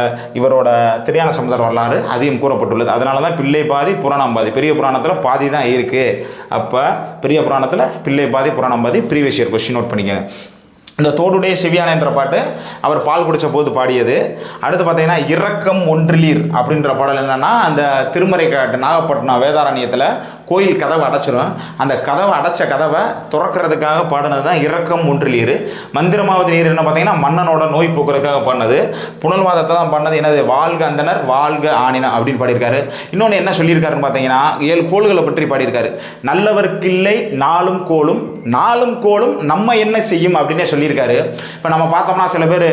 இவரோட திருஞான சம்பந்தர் வரலாறு அதிகம் கூறப்பட்டுள்ளது. அதனால தான் பிள்ளை பாதி புராணம் பாதி. பெரிய புராணத்தில் பாதி தான் இருக்குது. அப்போ பெரிய புராணத்தில் பிள்ளை பாதி புராணம் பாதி. ப்ரீவியஸ் இயர் கொஸ்டின் நோட் பண்ணிக்கங்க. இந்த தோடுடைய செவியான என்ற பாட்டு அவர் பால் குடித்த போது பாடியது. அடுத்து பார்த்தீங்கன்னா இரக்கம் ஒன்றிலீர் அப்படின்ற பாடல் என்னென்னா, அந்த திருமறை காட்டு நாகப்பட்டினம் வேதாரண்யத்தில் கோயில் கதவை அடைச்சிடும். அந்த கதவை அடைச்ச கதவை திறக்கிறதுக்காக பாடினது தான் இரக்கம் ஒன்றிலீர். மந்திரமாவது நீர் என்ன பார்த்தீங்கன்னா மன்னனோட நோய் போக்குறதுக்காக பாடினது. புனல்வாதத்தை தான் பாடினது என்னது, வாழ்க அந்தனர் வாழ்க ஆணினம் அப்படின்னு பாடியிருக்காரு. இன்னொன்று என்ன சொல்லியிருக்காருன்னு பார்த்தீங்கன்னா 7 கோள்களை பற்றி பாடியிருக்காரு. நல்லவர்க்கில்லை நாளும் கோளும், நாளும் கோளும் நம்ம என்ன செய்யும் அப்படின்னே சொல்லியிருக்காரு. இப்போ நம்ம பார்த்தோம்னா சில பேர்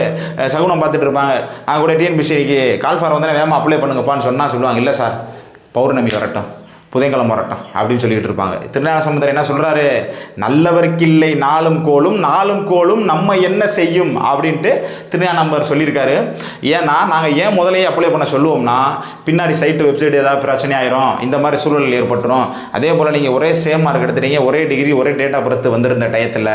சகுனம் பார்த்துட்டு இருப்பாங்க, அவங்க கூட டிஎன்பிசிக்கு கால்ஃபார் வந்து வேகமாக அப்ளை பண்ணுங்கப்பான்னு சொன்னால் சொல்லுவாங்க, இல்லை சார் பௌர்ணமி வரட்டும், புதைக்கிழமை வரட்டும் அப்படின்னு சொல்லிக்கிட்டு இருப்பாங்க. திருஞான சம்பந்தர் என்ன சொல்கிறாரு, நல்லவர்க்கில்லை நாளும் கோளும், நாளும் கோளும் நம்ம என்ன செய்யும் அப்படின்ட்டு திருஞான நம்பர் சொல்லியிருக்காரு. ஏன்னா நாங்கள் ஏன் முதலையே அப்ளை பண்ண சொல்லுவோம்னா, பின்னாடி சைட்டு வெப்சைட் ஏதாவது பிரச்சனை ஆயிரும், இந்த மாதிரி சூழல் ஏற்பட்டுரும். அதே போல் நீங்கள் ஒரே சேம் மார்க் எடுத்துட்டீங்க, ஒரே டிகிரி ஒரே டேட்டா பர்த் வந்திருந்த டயத்தில்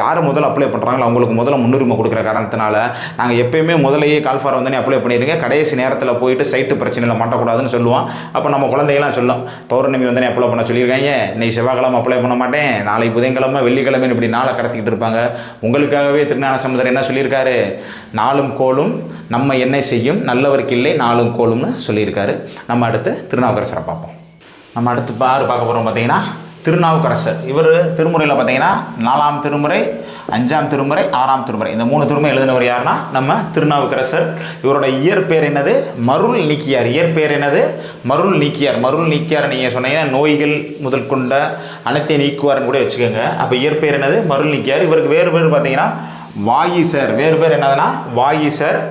யார் முதல்ல அப்ளை பண்ணுறாங்களோ அவங்களுக்கு முதல்ல முன்னுரிமை கொடுக்குற காரணத்தினால நாங்கள் எப்பயுமே முதலையே கால்ஃபார் வந்து அப்ளை பண்ணிடுங்க, கடைசி நேரத்தில் போயிட்டு சைட்டு பிரச்சனையில் மாட்டக்கூடாதுன்னு சொல்லுவோம். அப்போ நம்ம குழந்தைகளாம் சொல்லும், இப்போ பௌர்ணமி வந்து அப்ளை பண்ண சொல்லியிருக்காங்க, இன்னைக்கு செவ்வாய்க்கிழமை அப்ளை பண்ண மாட்டேன், நாளைக்கு புதன்கிழமை வெள்ளிக்கிழமை இப்படி நாளை கடத்திக்கிட்டு இருப்பாங்க. உங்களுக்காகவே திருஞான சம்பந்தர் என்ன சொல்லியிருக்காரு, நாளும் கோளும் நம்ம என்ன செய்யும் நல்லவருக்கு இல்லை நாளும் கோளும்னு சொல்லியிருக்காரு. நம்ம அடுத்து திருநாவுக்கரசரை பார்ப்போம். நம்ம அடுத்து பார்க்க போகிறோம் பார்த்தீங்கன்னா திருநாவுக்கரசர். இவர் திருமுறையில் பார்த்தீங்கன்னா 4ஆம் திருமுறை, 5ஆம் திருமுறை, 6ஆம் திருமுறை, இந்த 3 திருமுறை எழுதினவர் யாருன்னா நம்ம திருநாவுக்கரசர். இவரோட இயற்பெயர் என்னது, மருள் நீக்கியார். இயற்பெயர் என்னது, மருள் நீக்கியார். மருள் நீக்கியார் நீங்கள் சொன்னீங்கன்னா நோய்கள் முதல் கொண்ட அனைத்தையும் நீக்குவார்னு கூட வச்சுக்கோங்க. அப்போ இயற்பெயர் என்னது, மருள் நீக்கியார். இவருக்கு வேறு பேர் பார்த்தீங்கன்னா வாயீசர். வேறு பேர் என்னதுன்னா வாயீசர்.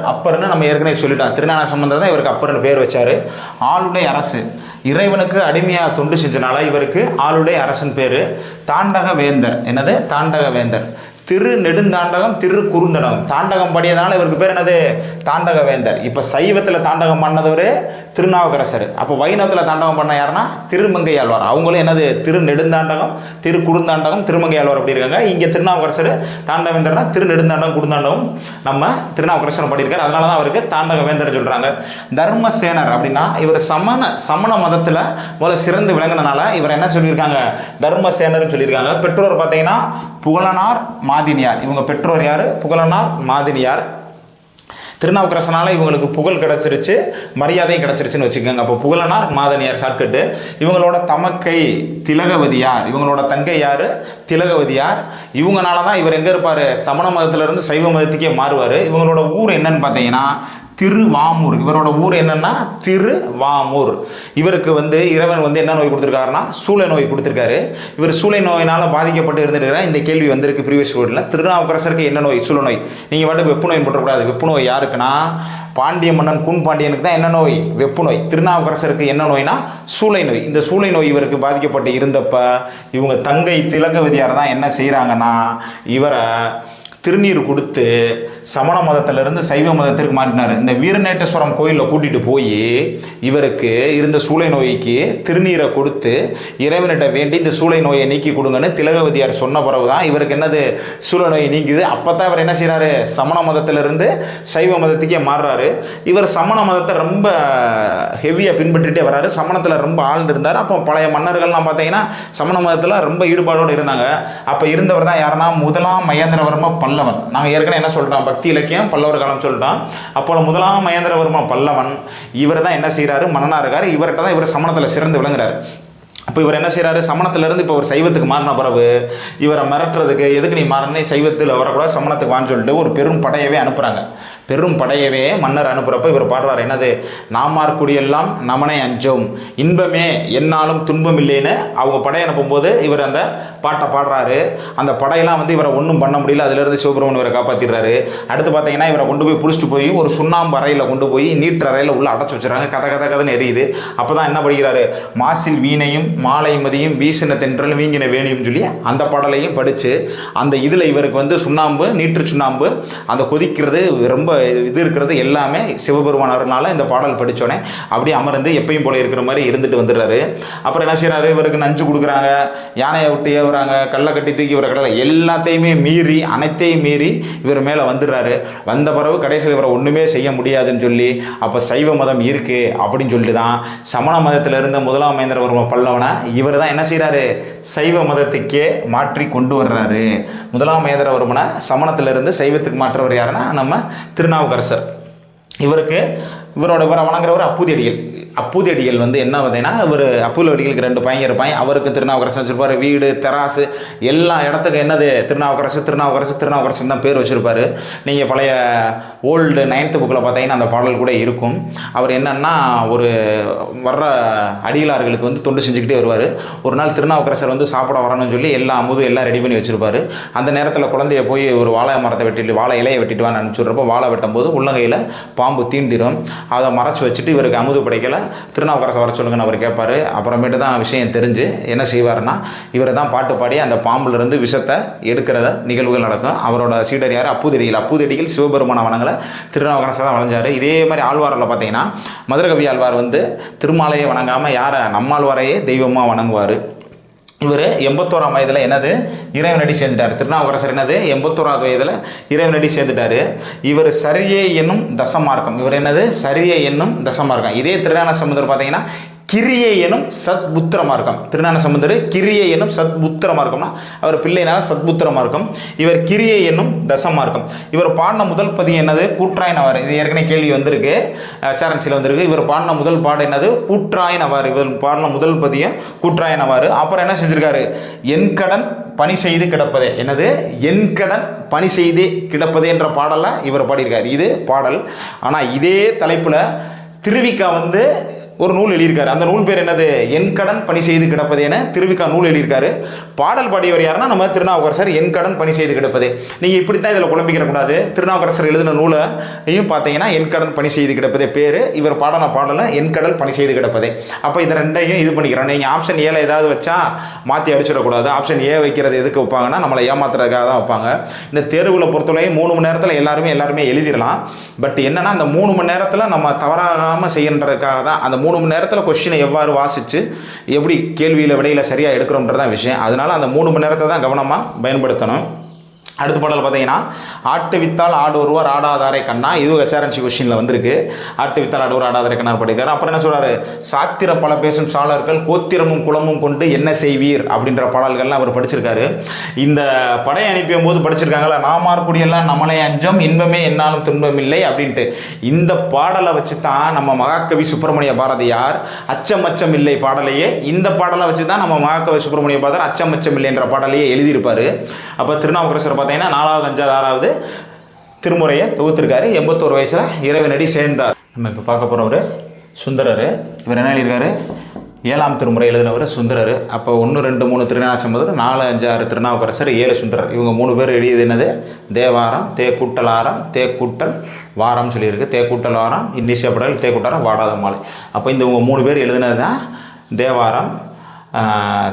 அப்பர்னு நம்ம ஏற்கனவே சொல்லிட்டோம். திருஞான சம்பந்தர் தான் இவருக்கு அப்பர்னு பேர் வச்சார். ஆளுடைய அரசு, இறைவனுக்கு அடிமையாக தொண்டு செஞ்சனால இவருக்கு ஆளுடைய அரசன் பேர். தாண்டக வேந்தர். என்னது, தாண்டக வேந்தர். திரு நெடுந்தாண்டகம், திரு குறுந்தடகம், தாண்டகம் படியதுனால இவருக்கு பேர் என்னது, தாண்டக வேந்தர். இப்போ சைவத்தில் தாண்டகம் பண்ணதவர் திருநாவுக்கரசர். அப்போ வைணவத்தில் தாண்டகம் பண்ண யாருன்னா திருமங்கை ஆழ்வார். அவங்களும் என்னது, திரு நெடுந்தாண்டகம், திரு குறுந்தாண்டகம், திருமங்கை ஆழ்வார் அப்படி இருக்காங்க. இங்கே திருநாவுக்கரசர் தாண்டவேந்தர்னா திரு நெடுந்தாண்டகம் குறுந்தாண்டகம் நம்ம திருநாவுக்கரசர் படியிருக்காரு. அதனால தான் அவருக்கு தாண்டக வேந்தர் சொல்கிறாங்க. தர்மசேனர் அப்படின்னா இவர் சமண மதத்தில் முதல்ல சிறந்து விளங்கினால இவர் என்ன சொல்லியிருக்காங்க, தர்மசேனர்னு சொல்லியிருக்காங்க. பெற்றோர் பார்த்தீங்கன்னா புகழனார் மாதினியார். இவங்க பெற்றோர் யார், புகழனார் மாதினியார். திருநாவுக்கரசனால இவங்களுக்கு புகழ் கிடச்சிருச்சு, மரியாதையும் கிடச்சிருச்சுன்னு வச்சுக்கோங்க. அப்போ புகழனார் மாதனியார் ஷார்ட்கட்டு. இவங்களோட தமக்கை திலகவதியார். இவங்களோட தங்கை யார், திலகவதியார். இவங்கனால தான் இவர் எங்கே இருப்பார், சமண மதத்திலேருந்து சைவ மதத்துக்கே மாறுவார். இவங்களோட ஊர் என்னன்னு பார்த்தீங்கன்னா திருவாமூர். இவரோட ஊர் என்னன்னா திருவாமூர். இவருக்கு இறைவன் என்ன நோய் கொடுத்துருக்காருன்னா சூளை நோய் கொடுத்துருக்காரு. இவர் சூளை நோயினால் பாதிக்கப்பட்டு இருந்துருக்கிறார். இந்த கேள்வி வந்திருக்கு ப்ரீவியஸ் வேர்டில். திருநாவுக்கரசருக்கு என்ன நோய், சூளை நோய். நீங்கள் பாட்டுக்கு வெப்பு நோய் போட்டக்கூடாது. வெப்பு நோய் யாருக்குன்னா பாண்டிய மன்னன் கூன் பாண்டியனுக்கு தான் என்ன நோய், வெப்பு நோய். திருநாவுக்கரசருக்கு என்ன நோய்னா சூளை நோய். இந்த சூளை நோய் இவருக்கு பாதிக்கப்பட்டு இருந்தப்ப இவங்க தங்கை திலகவதியார் தான் என்ன செய்கிறாங்கன்னா இவரை திருநீர் கொடுத்து சமண மதத்திலிருந்து சைவ மதத்திற்கு மாற்றினார். இந்த வீரநேட்டேஸ்வரம் கோயிலில் கூட்டிகிட்டு போய் இவருக்கு இருந்த சூளை நோய்க்கு திருநீரை கொடுத்து இறைவனிட்ட வேண்டி இந்த சூளை நோயை நீக்கி கொடுங்கன்னு திலகவதியார் சொன்ன பிறகு தான் இவருக்கு என்னது, சூளை நோய் நீக்குது. அப்போ தான் இவர் என்ன செய்கிறாரு, சமண மதத்திலிருந்து சைவ மதத்துக்கே மாறுறாரு. இவர் சமண மதத்தை ரொம்ப ஹெவியாக பின்பற்றிட்டே வர்றாரு. சமணத்தில் ரொம்ப ஆழ்ந்திருந்தார். அப்போ பழைய மன்னர்கள்லாம் பார்த்தீங்கன்னா சமண மதத்தில் ரொம்ப ஈடுபாடோடு இருந்தாங்க. அப்போ இருந்தவர் தான் யாருன்னா முதலாம் மகேந்திரவர்ம பல்லவன். நாங்கள் ஏற்கனவே என்ன சொல்கிறோம், பக்தி இலக்கியம் பல்லவர் காலம் சொல்லிட்டோம். அப்போ முதலாம் மகேந்திரவர்ம பல்லவன் இவர் தான் என்ன செய்கிறாரு, மன்னனாக இருக்கார். இவர்கிட்ட தான் இவர் சமணத்தில் சிறந்து விளங்குறாரு. அப்போ இவர் என்ன செய்கிறாரு, சமணத்திலேருந்து இப்போ ஒரு சைவத்துக்கு மாறின பிறகு இவரை மிரட்டுறதுக்கு, எதுக்கு நீ மாறினே சைவத்தில் வரக்கூடாது சமணத்துக்கு வான்னு சொல்லிட்டு ஒரு பெரும் படையவே அனுப்புகிறாங்க. பெரும் படையவே மன்னர் அனுப்புகிறப்ப இவர் பாடுறார் என்னது, நாமார்குடியெல்லாம் நமனை அஞ்சோம் இன்பமே என்னாலும் துன்பம் இல்லைன்னு அவங்க படை அனுப்பும்போது இவர் அந்த பாட்டை பாடுறாரு. அந்த படையெல்லாம் இவரை ஒன்றும் பண்ண முடியல. அதிலிருந்து சிவபெருமன் இவரை காப்பாற்றிடுறாரு. அடுத்து பார்த்தீங்கன்னா இவரை கொண்டு போய் பிடிச்சிட்டு போய் ஒரு சுண்ணாம்பு அறையில் கொண்டு போய் நீட்டு அறையில் உள்ள அடைச்சி வச்சுறாங்க. கதைன்னு எரியுது. அப்போ தான் என்ன படிக்கிறாரு, மாசில் வீணையும் மாலை மதியும் வீசின தென்றல் வீங்கின வேணியும் சொல்லி அந்த பாடலையும் படித்து அந்த இதில் இவருக்கு சுண்ணாம்பு, நீற்று சுண்ணாம்பு அந்த கொதிக்கிறது ரொம்ப இது இருக்கிறது எல்லாமே சிவபெருமானார்னால இந்த பாடல் படித்தோடனே அப்படியே அமர்ந்து எப்பயும் போல இருக்கிற மாதிரி இருந்துட்டு வந்துடுறாரு. அப்புறம் என்ன செய்கிறாரு, இவருக்கு நஞ்சு கொடுக்குறாங்க, யானையை விட்டு ஏவுறாங்க, கல்லை கட்டி தூக்கி இவரை கடலை எல்லாத்தையுமே மீறி அனைத்தையும் மீறி இவர் மேலே வந்துடுறாரு. வந்த பிறகு கடைசியில் இவரை ஒன்றுமே செய்ய முடியாதுன்னு சொல்லி அப்போ சைவ மதம் இருக்குது அப்படின்னு சொல்லிட்டு தான் சமண மதத்தில் இருந்த முதலாம் மகேந்திரவர்ம பல்லவனை இவர் தான் என்ன செய்கிறாரு, சைவ மதத்துக்கே மாற்றி கொண்டு வர்றாரு. முதலாம் மகேந்திரவர்மனை சமணத்திலிருந்து சைவத்துக்கு மாற்றவர் யாருன்னா நம்ம திருநாவுக்கரசர். இவரை வணங்குறவர் அப்பூதியடிகள். அப்பூதியடிகள் என்ன பார்த்தீங்கன்னா இவர் அப்பூதியடிகளுக்கு 2 பையன் இருப்பாங்க. அவருக்கு திருநாவுக்கரசன் வச்சுருப்பார். வீடு தெராசு எல்லா இடத்துக்கும் என்னது திருநாவுக்கரசன் தான் பேர் வச்சுருப்பார். நீங்கள் பழைய ஓல்டு 9th புக்கில் பார்த்தீங்கன்னா அந்த பாடல் கூட இருக்கும். அவர் என்னன்னா ஒரு வர்ற அடிகளார்களுக்கு தொண்டு செஞ்சுக்கிட்டே வருவார். ஒரு நாள் திருநாவுக்கரசர் சாப்பிட வரணும்னு சொல்லி எல்லாம் ரெடி பண்ணி வச்சுருப்பார். அந்த நேரத்தில் குழந்தைய போய் ஒரு வாழை மரத்தை வெட்டிட்டு வாழை இலையை வெட்டிட்டு வான்னு அனுப்பிச்சுட்றப்போ வாழை வெட்டும் போது உள்ளங்கையில் பாம்பு தீண்டிடும். அதை மறைச்சி வச்சுட்டு இவருக்கு அமுது படைக்கலை, திருநாவுக்கரசர் வர சொல்லுங்கன்னு அவர் கேட்பார். அப்புறமேட்டு தான் விஷயம் தெரிஞ்சு என்ன செய்வார்னா இவர் தான் பாட்டு பாடி அந்த பாம்புலேருந்து விஷத்தை எடுக்கிறத நிகழ்வுகள் நடக்கும். அவரோட சீடர் யார், அப்பூதியடிகள் சிவபெருமான வணங்கலை, திருநாவுக்கரசர் தான் வளைஞ்சார். இதே மாதிரி ஆழ்வாரில் பார்த்தீங்கன்னா மதுரகவி ஆழ்வார் திருமாலையை வணங்காமல் யாரை, நம்மாழ்வாரையே தெய்வமாக வணங்குவார். இவர் 81ஆம் வயதில் இறைவனடி சேர்ந்துட்டார். திருநாவுக்கரசர் 81ஆவது வயதில் இறைவனடி சேர்ந்துட்டார். இவர் சரியை என்னும் தசமார்க்கம். இவர் சரியை என்னும் தசமார்க்கம். இதே திருஞான சம்பந்தர் பார்த்தீங்கன்னா கிரியை எனும் சத்புத்திர மார்க்கம். திருஞான சம்பந்தர் கிரியை எனும் சத்புத்திர மார்க்கம்னா அவர் பிள்ளைனால சத்புத்திர மார்க்கம். இவர் கிரியை என்னும் தச மார்க்கம். இவர் பாடின முதல் பதியம் என்னது? கூற்றாய் நவாறு. இது ஏற்கனவே கேள்வி வந்திருக்கு, சாரன்சியில் வந்திருக்கு. இவர் பாடின முதல் பாடு என்னது? கூற்றாய் நவாறு. இவர் பாடின முதல் பதியம் கூற்றாய் நவாறு. அப்புறம் என்ன செஞ்சிருக்காரு? என் கடன் பணி செய்து கிடப்பதே. என்னது? என் கடன் பணி செய்து கிடப்பதே என்ற பாடலை இவர் பாடியிருக்காரு. இது பாடல். ஆனால் இதே தலைப்பில் திருவிக்கா வந்து ஒரு நூல் எழுதியிருக்காரு. அந்த நூல் பேர் என்னது? என் கடன் பணி செய்து கிடப்பதே என திருவிக்கா நூல் எழுதியிருக்காரு. பாடல் பாடியவர் யாருன்னா நம்ம திருநாவுக்கரசர். என் கடன் பணி செய்து கிடப்பதே. நீங்கள் இப்படித்தான் இதில் குழம்பிக்கிறக்கூடாது. திருநாவுக்கரசர் எழுதின நூலையும் பார்த்தீங்கன்னா என் கடன் பணி செய்து கிடப்பதே பேர். இவர் பாடின பாடலை என் கடல் பணி செய்து கிடப்பதே. அப்போ இதை ரெண்டையும் இது பண்ணிக்கிறோம். நீங்கள் ஆப்ஷன் ஏல ஏதாவது வச்சா மாற்றி அடிச்சிடக்கூடாது. ஆப்ஷன் ஏ வைக்கிறது எதுக்கு வைப்பாங்கன்னா நம்மளை ஏமாத்துறதுக்காக தான் வைப்பாங்க. இந்த தேர்வில் பொறுத்தவரை 3 மணி நேரத்தில் எல்லாருமே எழுதிடலாம். பட் என்னன்னா அந்த 3 மணி நேரத்தில் நம்ம தவறாகாமல் செய்யன்றதுக்காக தான் அந்த 3 மணி நேரத்தில் கொஸ்டினை எவ்வாறு வாசித்து எப்படி கேள்வியில் விடையில் சரியாக எடுக்கிறோம்ன்றதான் விஷயம். அதனால் அந்த 3 மணி நேரத்தை தான் கவனமாக பயன்படுத்தணும். அடுத்த பாடல் பார்த்தீங்கன்னா ஆட்டு வித்தால் ஆடு ஒருவர் ஆடாதாரை கண்ணா. இது ஹெச்ஆர்என்சி கொஸ்டினில் வந்திருக்கு. ஆட்டு வித்தால் ஆடு ஒரு ஆடாதாரை கண்ணா படிக்கிறார். அப்புறம் என்ன சொல்கிறாரு? சாத்திர பல பேசும் சாளர்கள் கோத்திரமும் குளமும் கொண்டு என்ன செய்வீர் அப்படின்ற பாடல்கள்லாம் அவர் படிச்சிருக்காரு. இந்த படை அனுப்பியும் போது படிச்சிருக்காங்களா, நாமார்குடியெல்லாம் நம்மளே அஞ்சம் இன்பமே என்னாலும் துன்பமில்லை அப்படின்ட்டு. இந்த பாடலை வச்சு தான் நம்ம மகாகவி சுப்பிரமணிய பாரதியார் அச்சம் அச்சம் இல்லை பாடலையே, இந்த பாடலை வச்சு தான் நம்ம மகாகவி சுப்பிரமணிய பாரதியார் அச்சம் அச்சம் இல்லை என்ற பாடலையே எழுதியிருப்பார். அப்போ திருநாவுக்கரசர் பார்த்தீங்கன்னா 4வது 5வது 6வது திருமுறையை தொகுத்திருக்காரு. 81 வயசில் இறைவனடி சேர்ந்தார். நம்ம இப்போ பார்க்க போகிறவர் சுந்தரர். இவர் என்ன எழுதியிருக்காரு? 7ஆம் திருமுறை எழுதினவர் சுந்தரர். அப்போ 1 2 3 திருஞான சம்பந்தர், 4 5 6 திருநாவுக்கரசர், 7 சுந்தரர். இவங்க 3 பேர் எழுதியது என்னது? தேவாரம், தேக்கூட்டலாரம், தேக்கூட்டல் வாரம் சொல்லியிருக்கு. தேக்கூட்டல் வாரம், இன்னிசைப்படல், தேக்கூட்டாரம், வாடாத மாலை. அப்போ இந்த இவங்க 3 பேர் எழுதினது தான் தேவாரம்.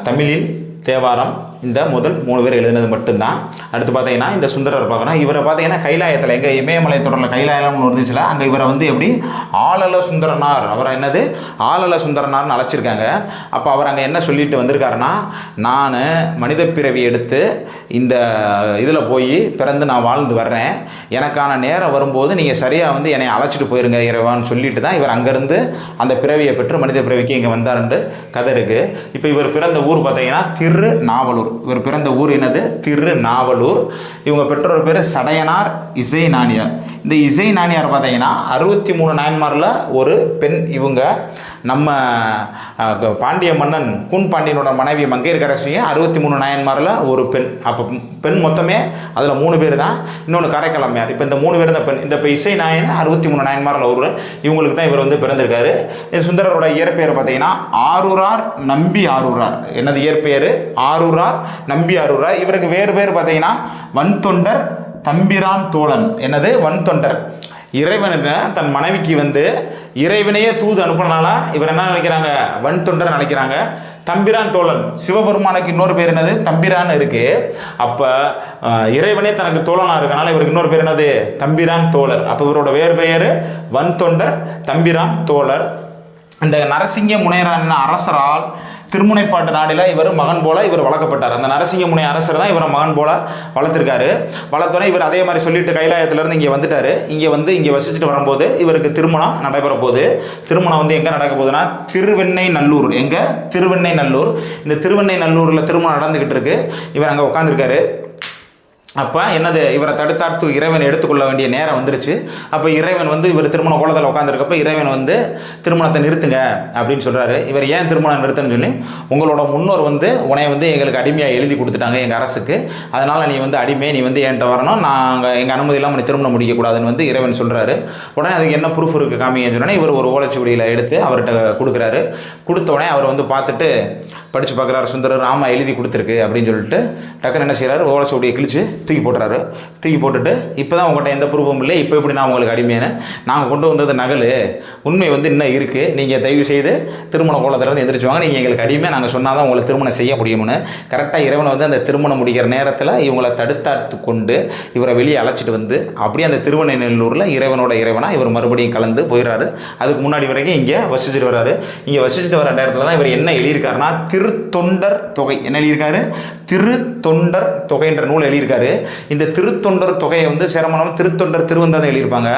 தமிழில் தேவாரம் இந்த முதல் 3 பேர் எழுதினது மட்டும்தான். அடுத்து பார்த்தீங்கன்னா இந்த சுந்தரர் பார்க்குறோம். இவரை பார்த்தீங்கன்னா கைலாயத்தில் எங்கள் இமயமலை தொடரில் கைலாயம்னு இருந்துச்சுல, அங்கே இவரை வந்து எப்படி ஆளல சுந்தரனார், அவரை என்னது ஆளல சுந்தரனார்னு அழைச்சிருக்காங்க. அப்போ அவர் அங்கே என்ன சொல்லிட்டு வந்திருக்காருன்னா, நான் மனித பிறவி எடுத்து இந்த இதில் போய் பிறந்து நான் வாழ்ந்து வர்றேன், எனக்கான நேரம் வரும்போது நீங்கள் சரியாக வந்து என்னை அழைச்சிட்டு போயிருங்க இறைவான்னு சொல்லிட்டு தான் இவர் அங்கேருந்து அந்த பிறவியை பெற்று மனித பிறவிக்கு இங்கே வந்தாருன்னு கதை இருக்குது. இப்போ இவர் பிறந்த ஊர் பார்த்தீங்கன்னா திருநாவலூர். இவர் பிறந்த ஊர் என்னது? திருநாவலூர். இவங்க பெற்றோர் பேர் சடையனார் இசை நாணியார். இந்த இசை நாணியார் பார்த்தீங்கன்னா 63 நாயன்மாரில் ஒரு பெண். இவங்க நம்ம பாண்டிய மன்னன் கூன் பாண்டியனோட மனைவி மங்கையர்க்கரசியும் 63 நாயன்மாரில் ஒரு பெண். அப்போ பெண் மொத்தமே அதில் 3 பேர் தான். இன்னொன்று காரைக்காலம்மையார். இப்போ இந்த 3 பேர் தான் பெண். இந்த இப்போ இசை நாயன் 63 நாயன்மாரில் ஒரு இவங்களுக்கு தான் இவர் வந்து பிறந்திருக்காரு. சுந்தரரோட இயற்பெயர் பார்த்தீங்கன்னா ஆரூரார் நம்பி ஆரூரார். என்னது இயற்பெயர்? ஆரூரார் நம்பி ஆரூரார். இவருக்கு வேறு பேர் பார்த்தீங்கன்னா வன்தொண்டர் தம்பிரான் தோழன். என்னது? வன்தொண்டர். இறைவனுக்கு தன் மனைவிக்கு வந்து இறைவனையே தூது அனுப்பினால இவர் என்ன நினைக்கிறாங்க? வன்தொண்டர் நினைக்கிறாங்க. தம்பிரான் தோழன். சிவபெருமானுக்கு இன்னொரு பேர் என்னது? தம்பிரான் இருக்கு. அப்போ இறைவனே தனக்கு தோழனாக இருக்கனால இவருக்கு இன்னொரு பேர் என்னது? தம்பிரான் தோழர். அப்போ இவரோட வேறு பெயர் வன்தொண்டர் தம்பிரான் தோழர். இந்த நரசிங்க முனையரான அரசரால் திருமுனைப்பாட்டு நாடில் இவர் மகன் போல இவர் வளர்க்கப்பட்டார். அந்த நரசிங்க முனை அரசர் தான் இவரை மகன் போல வளர்த்துருக்காரு. வளர்த்தோன்னே இவர் அதே மாதிரி சொல்லிட்டு கைலாயத்திலேருந்து இங்கே வந்துட்டார். இங்கே வசிச்சுட்டு வரும்போது இவருக்கு திருமணம் நடைபெற போகுது. திருமணம் வந்து எங்கே நடக்க போகுதுன்னா திருவெண்ணெய்நல்லூர். எங்கே? திருவெண்ணெய்நல்லூர். இந்த திருவெண்ணெய்நல்லூரில் திருமணம் நடந்துக்கிட்டு இருக்கு. இவர் அங்கே உட்காந்துருக்காரு. அப்போ என்னது? இவரை தடுத்தாட்டு இறைவன் எடுத்துக்கொள்ள வேண்டிய நேரம் வந்துருச்சு. அப்போ இறைவன் வந்து இவர் திருமண கோலத்தில் உட்காந்துருக்கப்ப இறைவன் வந்து திருமணத்தை நிறுத்துங்க அப்படின்னு சொல்கிறாரு. இவர் ஏன் திருமணம் நிறுத்துன்னு சொல்லி, உங்களோட முன்னோர் வந்து உனைய வந்து எங்களுக்கு அடிமையாக எழுதி கொடுத்துட்டாங்க எங்கள் அரசுக்கு, அதனால் நீ வந்து அடிமை, நீ வந்து என்கிட்ட வரணும், நாங்கள் எங்கள் அனுமதி இல்லாமல் நீ திருமணம் முடிக்கக்கூடாதுன்னு வந்து இறைவன் சொல்கிறாரு. உடனே அதுக்கு என்ன ப்ரூஃப் இருக்குது காமிங்கன்னு சொன்னோன்னே இவர் ஒரு ஓலைச்சுவடியில் எடுத்து அவர்கிட்ட கொடுக்குறாரு. கொடுத்த உடனே அவர் வந்து பார்த்துட்டு படித்து பார்க்குறாரு. சுந்தரர் ஆமாம் எழுதி கொடுத்துருக்கு அப்படின்னு சொல்லிட்டு டக்குன்னு என்ன செய்கிறாரு? ஓலைச்சுவடியை கிழிச்சு தூக்கி போட்டுறாரு. தூக்கி போட்டுட்டு இப்போ தான் உங்கள்கிட்ட எந்த ப்ரூஃபும் இல்லை, இப்போ எப்படி நான் உங்களுக்கு அடிமையான, நாங்கள் கொண்டு வந்தது நகல், உண்மை வந்து இன்னும் இருக்குது, நீங்கள் தயவு செய்து திருமண கோலத்திலேருந்து எந்திரிச்சு வாங்க, நீங்கள் எங்களுக்கு அடிமை, நாங்கள் சொன்னால் தான் உங்களை திருமணம் செய்ய முடியும்னு கரெக்டாக இறைவனை வந்து அந்த திருமணம் முடிக்கிற நேரத்தில் இவங்களை தடுத்தார்த்து கொண்டு இவரை வெளியே அழைச்சிட்டு வந்து அப்படியே அந்த திருவெண்ணெய்நல்லூரில் இறைவனோட இறைவனாக இவர் மறுபடியும் கலந்து போயிடுறாரு. அதுக்கு முன்னாடி வரைக்கும் இங்கே வசிச்சுட்டு வர்றாரு. இங்கே வசிச்சுட்டு வர நேரத்தில் தான் இவர் என்ன எழுதியிருக்காருன்னா திருத்தொண்டர் தொகை. என்ன எழுதியிருக்காரு? திரு திருத்தொண்டர் தொகைன்ற நூல் எழுதியிருக்காரு. இந்த திருத்தொண்டர் தொகையை வந்து சேரமானவன் திருத்தொண்டர் திருவந்தாதி எழுதியிருப்பாங்க.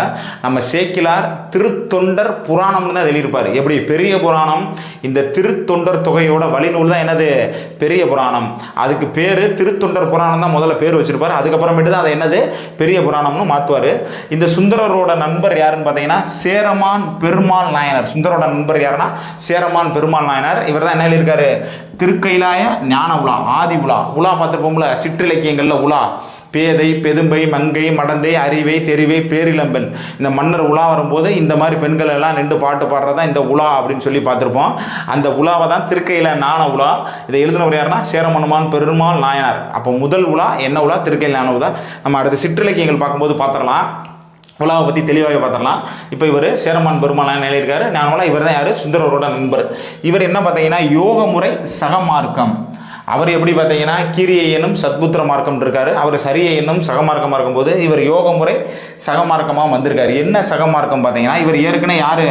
நம்ம சேக்கிலார் திருத்தொண்டர் புராணம்னு தான் எழுதியிருப்பார். எப்படி பெரிய புராணம், இந்த திருத்தொண்டர் தொகையோட வழிநூல் தான் என்னது பெரிய புராணம். அதுக்கு பேர் திருத்தொண்டர் புராணம் தான் முதல்ல பேர் வச்சிருப்பார். அதுக்கப்புறமேட்டு தான் அதை என்னது பெரிய புராணம்னு மாற்றுவார். இந்த சுந்தரரோட நண்பர் யாருன்னு பார்த்தீங்கன்னா சேரமான் பெருமாள் நாயனார். சுந்தரோட நண்பர் யாருன்னா சேரமான் பெருமாள் நாயனார். இவர் தான் என்ன எழுதியிருக்காரு, திருக்கைலாய ஞான உலா, ஆதி உலா. உலா பார்த்துருப்போம்ல சிற்றிலக்கியங்களில் உலா, பேதை பெதும்பை மங்கை மடந்தை அறிவை தெரிவை பேரிளம்பெண். இந்த மன்னர் உலா வரும்போது இந்த மாதிரி பெண்கள் எல்லாம் நின்று பாட்டு பாடுறதா இந்த உலா அப்படின்னு சொல்லி பார்த்துருப்போம். அந்த உலாவை தான் திருக்கையில ஞான உலா. இதை எழுதினவர் யாருன்னா சேரமனுமான் பெருமாள் நாயனார். அப்போ முதல் உலா என்ன உலா, திருக்கையில ஞான உலா. நம்ம அடுத்த சிற்றிலக்கியங்கள் பார்க்கும்போது பார்த்துடலாம், உலாவை பற்றி தெளிவாக பார்த்துடலாம். இப்போ இவர் சேரமான் பெருமாள் எழுதியிருக்காரு ஞானமுலா. இவர் தான் யார், சுந்தரரோட நண்பர். இவர் என்ன பார்த்தீங்கன்னா யோக முறை சகமார்க்கம். அவர் எப்படி பார்த்தீங்கன்னா கீரிய எண்ணும் சத்புத்திர மார்க்கம் இருக்காரு. அவர் சரிய எண்ணும் சகமார்க்கமாக இருக்கும்போது இவர் யோக முறை சகமார்க்கமாக வந்திருக்காரு. என்ன சகமார்க்கம் பார்த்தீங்கன்னா இவர் ஏற்கனவே யார்,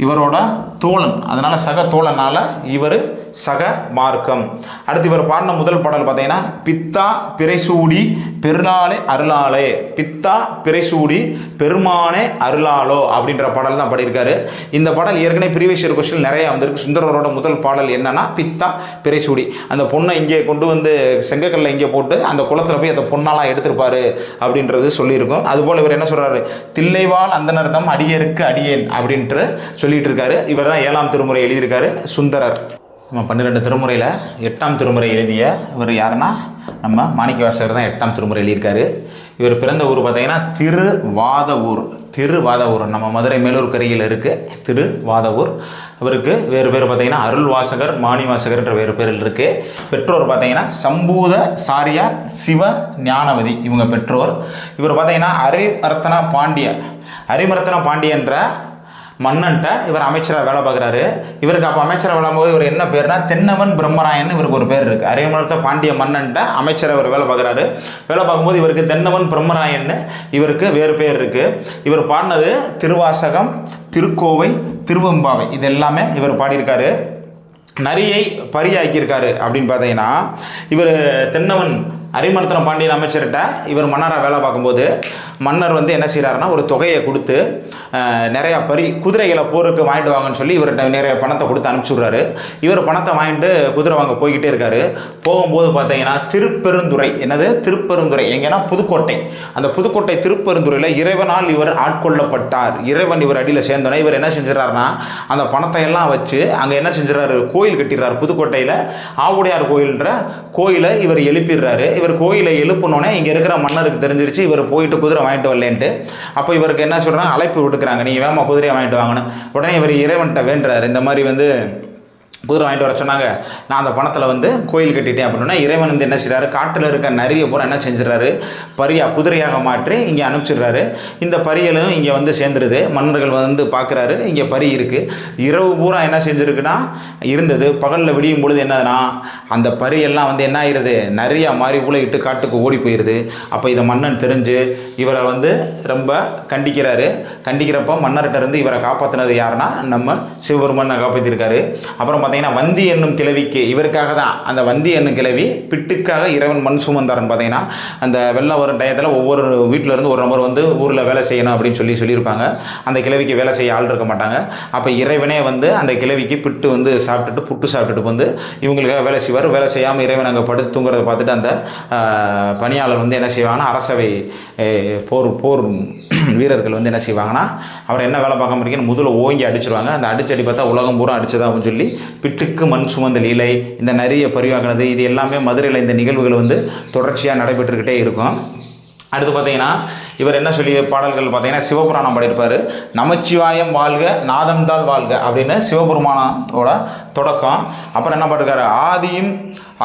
இவரோட தோழன், அதனால் சக தோழனால் இவர் சக மார்க்கம். அடுத்து இவர் பாடின முதல் பாடல் பார்த்தீங்கன்னா பித்தா பிறைசூடி பெருநாளே அருளாளே, பித்தா பிறைசூடி பெருமானே அருளாளோ அப்படின்ற பாடல் தான் பாடியிருக்காரு. இந்த பாடல் ஏற்கனவே ப்ரீவியஸ் இயர் கொஸ்டின் நிறையா வந்திருக்கு. சுந்தரரோட முதல் பாடல் என்னன்னா பித்தா பிறைசூடி. அந்த பொண்ணை இங்கே கொண்டு வந்து செங்கக்கல்ல இங்கே போட்டு அந்த குளத்தில் போய் அந்த பொண்ணாலாம் எடுத்திருப்பாரு அப்படின்றது சொல்லியிருக்கோம். அதுபோல் இவர் என்ன சொல்கிறாரு, தில்லைவாள் அந்த நர்தம் அடியருக்கு அடியேன் அப்படின்ட்டு சொல்லிட்டு இருக்காரு. இவர் தான் 7ஆம் திருமுறை எழுதியிருக்காரு சுந்தரர். நம்ம 12 திருமுறையில் 8ஆம் திருமுறை எழுதிய இவர் யாருன்னா நம்ம மாணிக்கவாசகர் தான் 8ஆம் திருமுறை எழுதியிருக்காரு. இவர் பிறந்த ஊர் பார்த்தீங்கன்னா திருவாதவூர். திருவாதவூர் நம்ம மதுரை மேலூர் கரையில் இருக்குது திருவாதவூர். இவருக்கு வேறு பேர் பார்த்தீங்கன்னா அருள் வாசகர், மாணி வாசகர்ன்ற வேறு பேரில் இருக்குது. பெற்றோர் பார்த்தீங்கன்னா சம்பூத சாரியார் சிவ ஞானவதி இவங்க பெற்றோர். இவர் பார்த்தீங்கன்னா அரிமர்த்தன பாண்டியன்ற மன்னன்ட்ட இவர் அமைச்சராக வேலை பார்க்குறாரு. இவருக்கு அப்போ அமைச்சராக வேலை பார்க்கும்போது இவர் என்ன பேர்னா தென்னவன் பிரம்மராயன் இவருக்கு ஒரு பேர் இருக்குது. அரிமர்த்த பாண்டிய மன்னன்ட்ட அமைச்சராக இவர் வேலை பார்க்குறாரு. வேலை பார்க்கும்போது இவருக்கு தென்னவன் பிரம்மராயன் இவருக்கு வேறு பேர் இருக்குது. இவர் பாடினது திருவாசகம், திருக்கோவை, திருவெம்பாவை இது எல்லாமே இவர் பாடியிருக்காரு. நரியை பரியாக்கியிருக்காரு அப்படின்னு பார்த்தீங்கன்னா இவர் தென்னவன் அரிமர்த்தன பாண்டியன் அமைச்சர்கிட்ட இவர் மன்னராக வேலை பார்க்கும்போது மன்னர் வந்து என்ன செய்கிறாருன்னா ஒரு தொகையை கொடுத்து நிறையா குதிரைகளை போருக்கு வாங்கிட்டு வாங்கன்னு சொல்லி இவர்கிட்ட நிறைய பணத்தை கொடுத்து அனுப்பிச்சுடுறாரு. இவர் பணத்தை வாங்கிட்டு குதிரை வாங்க போய்கிட்டே இருக்காரு. போகும்போது பார்த்தீங்கன்னா திருப்பெருந்துறை, என்னது திருப்பெருந்துறை எங்கன்னா புதுக்கோட்டை. அந்த புதுக்கோட்டை திருப்பெருந்துறையில் இறைவனால் இவர் ஆட்கொள்ளப்பட்டார். இறைவன் இவர் அடியில் சேர்ந்தோன்னே இவர் என்ன செஞ்சிடறாருன்னா அந்த பணத்தை எல்லாம் வச்சு அங்கே என்ன செஞ்சிடறாரு, கோயில் கட்டிடுறாரு. புதுக்கோட்டையில் ஆவுடையார் கோயில்ன்ற கோயிலை இவர் எழுப்பிடுறாரு. இவர் கோயிலை எழுப்பினோன்னே இங்கே இருக்கிற மன்னருக்கு தெரிஞ்சிருச்சு இவர் போயிட்டு குதிரை வாங்கிட்டு வரலேன்ட்டு. அப்போ இவருக்கு என்ன சொல்கிறாங்க, அழைப்பு விட்டுக்கிறாங்க, நீங்கள் வேமா குதிரையை வாங்கிட்டு வாங்கணும். உடனே இவர் இறைவன்கிட்ட வேண்டுறாரு, இந்த மாதிரி வந்து குதிரை வாங்கிட்டு வர சொன்னாங்க, நான் அந்த பணத்தில் வந்து கோயில் கட்டிட்டேன் அப்படின்னா இறைவன் வந்து என்ன செய்கிறாரு, காட்டில் இருக்க நிறைய பூரா என்ன செஞ்சிடறாரு, குதிரையாக மாற்றி இங்கே அனுப்பிச்சிடுறாரு. இந்த பரியலும் இங்கே வந்து சேர்ந்துருது. மன்னர்கள் வந்து பார்க்குறாரு, இங்கே பரி இருக்குது. இரவு பூரா என்ன செஞ்சுருக்குன்னா இருந்தது. பகலில் விடியும் பொழுது என்னதுன்னா அந்த பரியெல்லாம் வந்து என்ன ஆயிடுது, நிறையா மாதிரி ஊழையிட்டு காட்டுக்கு ஓடி போயிடுது. அப்போ இதை மன்னன் தெரிஞ்சு இவரை வந்து ரொம்ப கண்டிக்கிறாரு. கண்டிக்கிறப்போ மன்னர்கிட்ட இருந்து இவரை காப்பாற்றினது யாருன்னா நம்ம சிவபெருமானை காப்பாற்றிருக்காரு. அப்புறம் பார்த்தீங்கன்னா வந்தி என்னும் கிழவிக்கு இவருக்காக தான் அந்த வந்தி என்னும் கிழவி பிட்டுக்காக இறைவன் மண் சுமந்தார்னு பார்த்தீங்கன்னா அந்த வெள்ளம் வரும் டயத்தில் ஒவ்வொரு வீட்டில் இருந்து ஒரு நபர் வந்து ஊரில் வேலை செய்யணும் அப்படின்னு சொல்லியிருப்பாங்க. அந்த கிழவிக்கு வேலை செய்ய ஆள் இருக்க மாட்டாங்க. அப்போ இறைவனே வந்து அந்த கிழவிக்கு பிட்டு வந்து சாப்பிட்டுட்டு புட்டு சாப்பிட்டுட்டு வந்து இவங்களுக்காக வேலை செய்வார். வேலை செய்யாமல் இறைவன் அங்கே படுத்து தூங்குறதை பார்த்துட்டு அந்த பணியாளர் வந்து என்ன செய்வாங்கன்னா அரசவை போர் வீரர்கள் வந்து என்ன செய்வாங்கன்னா அவர் என்ன வேலை பார்க்க முடியுங்கன்னு முதல்ல ஓங்கி அடிச்சிருவாங்க. அந்த அடிச்சடி பார்த்தா உலகம் பூரா அடிச்சதாகவும் சொல்லி பிட்டுக்கு மண் சுமந்த லீலை, இந்த நிறைய பரிவாகினது, இது எல்லாமே மதுரையில் இந்த நிகழ்வுகள் வந்து தொடர்ச்சியாக நடைபெற்றுக்கிட்டே இருக்கும். அடுத்து பார்த்தீங்கன்னா இவர் என்ன சொல்லி பாடல்கள் பார்த்தீங்கன்னா சிவபுராணம் பாடியிருப்பார். நமச்சிவாயம் வாழ்க நாதம்தாள் வாழ்க அப்படின்னு சிவபெருமானோட தொடக்கம். அப்புறம் என்ன பாட்டிருக்காரு, ஆதியும்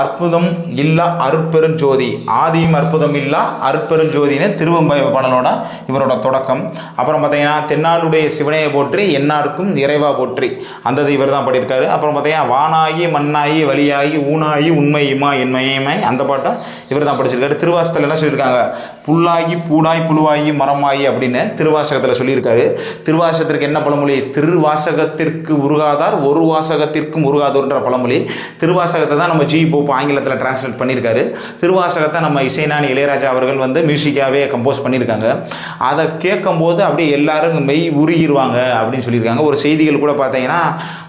அற்புதம் இல்லா அருட்பெருஞ்சோதி, ஆதியும் அற்புதம் இல்லா அருட்பெருஞ்சோதின்னு திருவெம்பாவை பாடலோட இவரோட தொடக்கம். அப்புறம் பார்த்தீங்கன்னா தென்னாடுடைய சிவனையை போற்றி எந்நாருக்கும் இறைவா போற்றி அந்த இவர் தான் பாடியிருக்காரு. அப்புறம் பார்த்தீங்கன்னா வானாகி மண்ணாகி வழியாகி ஊனாகி உண்மையுமா என்மையுமாய் அந்த பாட்டை இவர் தான் படிச்சிருக்காரு. திருவாசகத்தில் என்ன சொல்லியிருக்காங்க, புல்லாகி பூடாய் புழுவாகி மரமாகி அப்படின்னு திருவாசகத்தில் சொல்லியிருக்காரு. திருவாசகத்திற்கு என்ன பழமொழி, திருவாசகத்திற்கு உருகாதார் ஒரு வாசகத்திற்கு திருவாசகத்திற்கும் உருகாதோர்ன்ற பழமொழி. திருவாசகத்தை தான் நம்ம ஜி போப் ஆங்கிலத்தில் டிரான்ஸ்லேட் பண்ணியிருக்காரு. திருவாசகத்தை நம்ம இசைஞானி இளையராஜா அவர்கள் வந்து மியூசிக்காகவே கம்போஸ் பண்ணியிருக்காங்க. அதை கேட்கும்போது அப்படியே எல்லாரும் மெய் உருகிடுவாங்க அப்படின்னு சொல்லியிருக்காங்க. ஒரு செய்திகள் கூட பார்த்தீங்கன்னா,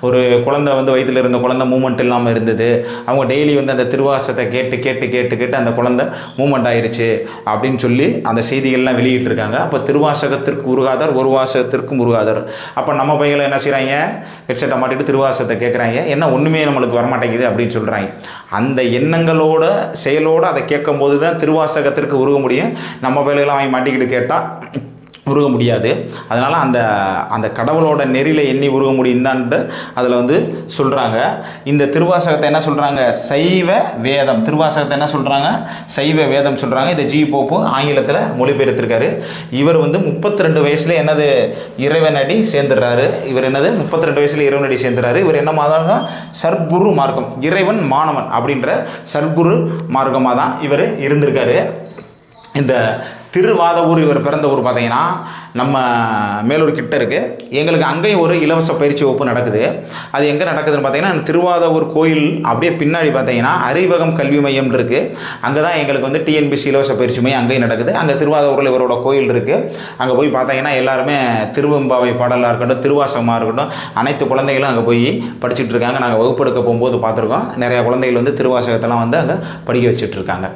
ஒரு குழந்தை வந்து வயிற்றில் இருந்த குழந்தை மூமெண்ட் இல்லாமல் இருந்தது, அவங்க டெய்லி வந்து அந்த திருவாசகத்தை கேட்டு கேட்டு கேட்டு கேட்டு அந்த குழந்தை மூமெண்ட் ஆயிடுச்சு அப்படின்னு சொல்லி அந்த செய்திகள்லாம் வெளியிட்டிருக்காங்க. அப்போ திருவாசகத்திற்கு உருகாதார், ஒரு வாசகத்திற்கும் உருகாதார். அப்போ நம்ம பையங்களை என்ன செய்கிறாங்க, ஹெட்செட்டை மாட்டிட்டு திருவாசகத்தை கேட்குறாங்க, என்ன ஒன்றுமே நம்மளுக்கு வரமாட்டேங்குது அப்படின்னு சொல்கிறாங்க. அந்த எண்ணங்களோட செயலோடு அதை கேட்கும்போது தான் திருவாசகத்திற்கு உருக முடியும். நம்ம பையலாம் வாங்கி மாட்டிக்கிட்டு கேட்டால் உருக முடியாது. அதனால் அந்த கடவுளோட நெறியில் எண்ணி உருக முடியும் தான்ட்டு அதில் வந்து சொல்கிறாங்க. இந்த திருவாசகத்தை என்ன சொல்கிறாங்க, சைவ வேதம். திருவாசகத்தை என்ன சொல்கிறாங்க, சைவ வேதம் சொல்கிறாங்க. இதை ஜி போப்பு ஆங்கிலத்தில் மொழிபெயர்த்திருக்காரு. இவர் வந்து 32 வயசுல என்னது இறைவனடி சேர்ந்துடுறாரு. இவர் என்னது 32 வயசுல இறைவனடி சேர்ந்துறாரு. இவர் என்ன மாதம், சர்க்குரு மார்க்கம், இறைவன் மாணவன் அப்படின்ற சர்க்குரு மார்க்கமாக தான் இவர் இருந்திருக்காரு. இந்த திருவாதவூர் இவர் பிறந்த ஊர் பார்த்தீங்கன்னா நம்ம மேலூர் கிட்ட இருக்குது. எங்களுக்கு அங்கேயும் ஒரு இலவச பயிற்சி வகுப்பு நடக்குது. அது எங்கே நடக்குதுன்னு பார்த்தீங்கன்னா, திருவாதவூர் கோயில் அப்படியே பின்னாடி பார்த்தீங்கன்னா அறிவகம் கல்வி மையம் இருக்குது. அங்கே தான் எங்களுக்கு வந்து டிஎன்பிசி இலவச பயிற்சி மையம் அங்கேயும் நடக்குது. அங்கே திருவாதவூரில் இவரோட கோயில் இருக்குது. அங்கே போய் பார்த்தீங்கன்னா எல்லாருமே திருவெம்பாவை பாடலாக இருக்கட்டும், திருவாசகமாக இருக்கட்டும், அனைத்து குழந்தைகளும் அங்கே போய் படிச்சுட்டு இருக்காங்க. நாங்கள் வகுப்பெடுக்க போகும்போது பார்த்துருக்கோம். நிறையா குழந்தைகள் வந்து திருவாசகத்தெல்லாம் வந்து அங்கே படிக்க வச்சுட்ருக்காங்க.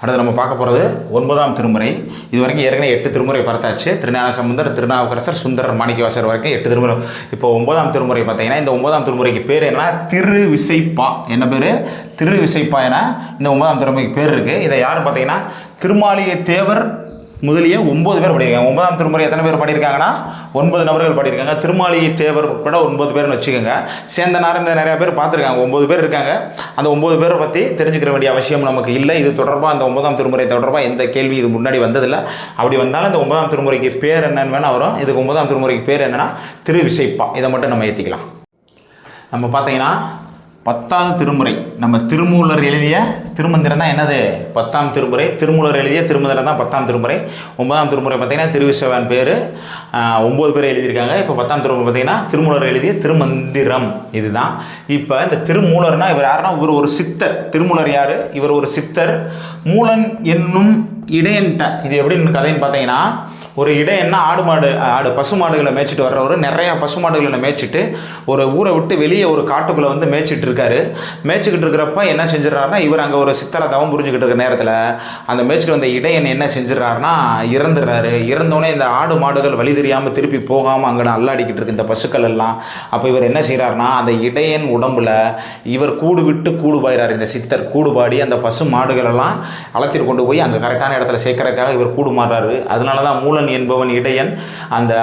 அடுத்து நம்ம பார்க்க போகிறது 9ஆம் திருமுறை. இது வரைக்கும் ஏற்கனவே 8 திருமுறை பார்த்தாச்சு. திருஞான சம்பந்தர், திருநாவுக்கரசர், சுந்தரர், மாணிக்கவாசகர் வரைக்கும் 8 திருமுறை. இப்போ 9ஆம் திருமுறை பார்த்தீங்கன்னா, இந்த 9ஆம் திருமுறைக்கு பேர் என்ன, திருவிசைப்பா. என்ன பேர், திருவிசைப்பா என இந்த 9ஆம் திருமுறைக்கு பேர் இருக்குது. இதை யார் பார்த்தீங்கன்னா, திருமாளிகை தேவர் முதலிய 9 பேர் படிக்கிறாங்க. 9ஆம் திருமுறை எத்தனை பேர் படியிருக்காங்கன்னா 9 நபர்கள் படியிருக்காங்க. திருமாளிகை தேவர் உட்பட 9 பேர்னு வச்சுக்கோங்க. சேந்தனார் இந்த நிறையா பேர் பார்த்துருக்காங்க. 9 பேர் இருக்காங்க. அந்த 9 பேரை பற்றி தெரிஞ்சுக்கிற வேண்டிய அவசியம் நமக்கு இல்லை. இது தொடர்பாக அந்த 9ஆம் திருமுறை தொடர்பாக எந்த கேள்வி இது முன்னாடி வந்ததில்லை. அப்படி வந்தாலும் இந்த 9ஆம் திருமுறைக்கு பேர் என்னன்னு வேணால் வரும். இதுக்கு 9ஆம் திருமுறைக்கு பேர் என்னென்னா திருவிசைப்பா. இதை மட்டும் நம்ம ஏற்றிக்கலாம். நம்ம பார்த்தீங்கன்னா 10ஆம் திருமுறை நம்ம திருமூலர் எழுதிய திருமந்திரம் தான் என்னது, 10ஆம் திருமுறை. திருமூலர் எழுதிய திருமந்திரம் தான் 10ஆம் திருமுறை. 9ஆம் திருமுறை பார்த்திங்கன்னா திருவிசைவான் பேர் 9 பேர் எழுதியிருக்காங்க. இப்போ 10ஆம் திருமுறை பார்த்திங்கன்னா திருமூலர் எழுதிய திருமந்திரம் இதுதான். இப்போ இந்த திருமூலர்னா இவர் யாருன்னா, இவர் ஒரு சித்தர். திருமூலர் யார், இவர் ஒரு சித்தர். மூலன் என்னும் இடையன்ட்ட இது எப்படின்னு கதைன்னு பார்த்தீங்கன்னா, ஒரு இடையன்னா ஆடு பசு மாடுகளை மேய்ச்சிட்டு வர்றவர் நிறையா பசு மாடுகளை மேய்ச்சிட்டு ஒரு ஊரை விட்டு வெளியே ஒரு காட்டுக்குள்ளே வந்து மேய்ச்சிட்டு இருக்காரு. மேய்ச்சிக்கிட்டு இருக்கிறப்ப என்ன செஞ்சிடறாருன்னா, இவர் அங்கே ஒரு சித்தரை தவம் புரிஞ்சுக்கிட்டு இருக்கிற நேரத்தில் அந்த மேய்ச்சிட்டு வந்த இடையன் என்ன செஞ்சிடறாருன்னா இறந்துடுறாரு. இறந்தோடனே இந்த ஆடு மாடுகள் வழி தெரியாமல் திருப்பி போகாமல் அங்கே அல்லாடிக்கிட்டு இருக்கு இந்த பசுக்கள் எல்லாம். அப்போ இவர் என்ன செய்கிறாருன்னா, அந்த இடையன் உடம்புல இவர் கூடு விட்டு கூடு பாயிறாரு. இந்த சித்தர் கூடுபாடி அந்த பசு மாடுகள் எல்லாம் அழைத்திட்டு கொண்டு போய் அங்கே கரெக்டான இடத்துல சேர்க்கறதுக்காக இவர் கூடு மாறுறாரு. அதனால தான் மூலன் என்பவன் இடையன்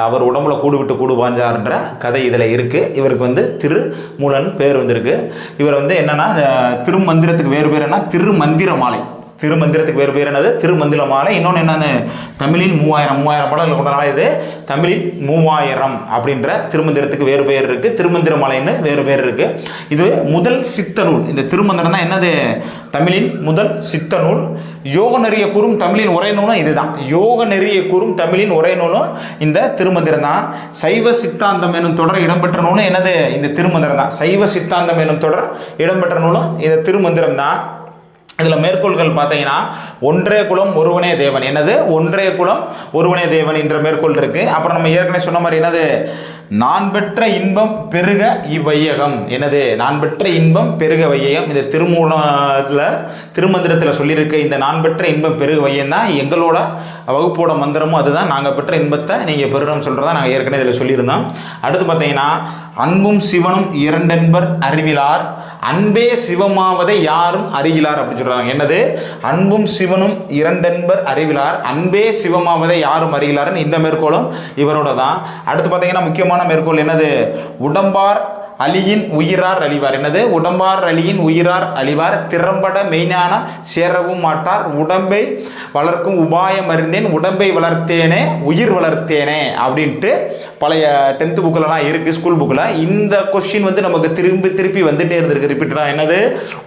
அவர் உடம்புல கூடு விட்டு கூடு பாஞ்சார்ன்ற கதை இதில் இருக்குது. இவருக்கு வந்து திருமூலன் பேர் வந்திருக்கு. இவர் வந்து என்னன்னா, திருமந்திரத்துக்கு வேறு பேர் என்ன, திருமந்திர மாலை. திருமந்திரத்துக்கு வேறு பேர் என்னது, திருமந்திர மாலை. இன்னொன்று என்னன்னு, தமிழின் 3000 பாடல்கள் கொண்டனால இது தமிழின் 3000 அப்படின்ற திருமந்திரத்துக்கு வேறு பெயர் இருக்குது. திருமந்திர மாலைன்னு வேறு பேர் இருக்குது. இது முதல் சித்த நூல். இந்த திருமந்திரம் தான் என்னது, தமிழின் முதல் சித்த நூல். யோக நெறிய கூறும் தமிழின் உரை நூலும் இதுதான். யோக நெறிய கூறும் தமிழின் உரை நூலும் இந்த திருமந்திரம் தான். சைவ சித்தாந்தம் எனும் தொடர் இடம்பெற்ற நூலும் என்னது, இந்த திருமந்திரம் தான். சைவ சித்தாந்தம் எனும் தொடர் இடம்பெற்ற நூலும் இந்த திருமந்திரம் தான். இதில் மேற்கோள்கள் பார்த்தீங்கன்னா, ஒன்றே குலம் ஒருவனே தேவன். என்னது, ஒன்றே குலம் ஒருவனே தேவன் என்ற மேற்கோள் இருக்குது. அப்புறம் நம்ம ஏற்கனவே சொன்ன மாதிரி என்னது, நான் பெற்ற இன்பம் பெருக இவ்வையகம். என்னது, நான் பெற்ற இன்பம் பெருக வையகம். இந்த திருமந்திரத்தில் சொல்லியிருக்க இந்த நான் பெற்ற இன்பம் பெருக வையம் தான் எங்களோட வகுப்போட மந்திரமும் அதுதான். நாங்கள் பெற்ற இன்பத்தை நீங்கள் பெறணும்னு சொல்கிறதா நாங்கள் ஏற்கனவே இதில் சொல்லியிருந்தோம். அடுத்து பார்த்தீங்கன்னா, அன்பும் சிவனும் இரண்டென்பர் அறிவிலார், அன்பே சிவமாவதை யாரும் அறிகிலார் அப்படின்னு சொல்கிறாங்க. என்னது, அன்பும் சிவனும் இரண்டென்பர் அறிவிலார், அன்பே சிவமாவதை யாரும் அறிகிலார்னு இந்த மேற்கோளும் இவரோட தான். அடுத்து பார்த்தீங்கன்னா முக்கியமான மேற்கோள் என்னது, உடம்பார் அலியின் உயிரார் அழிவார். என்னது, உடம்பார் அலியின் உயிரார் அழிவார், திறம்பட மெய்ஞான சேரவும் மாட்டார், உடம்பை வளர்க்கும் உபாயம் அறிந்தேன், உடம்பை வளர்த்தேனே உயிர் வளர்த்தேனே அப்படின்ட்டு பழைய 10th புக்கிலலாம் இருக்குது, ஸ்கூல் புக்கில். இந்த கொஸ்டின் வந்து நமக்கு திருப்பி வந்துட்டே இருந்திருக்கு ரிப்பீட்டடாக. என்னது,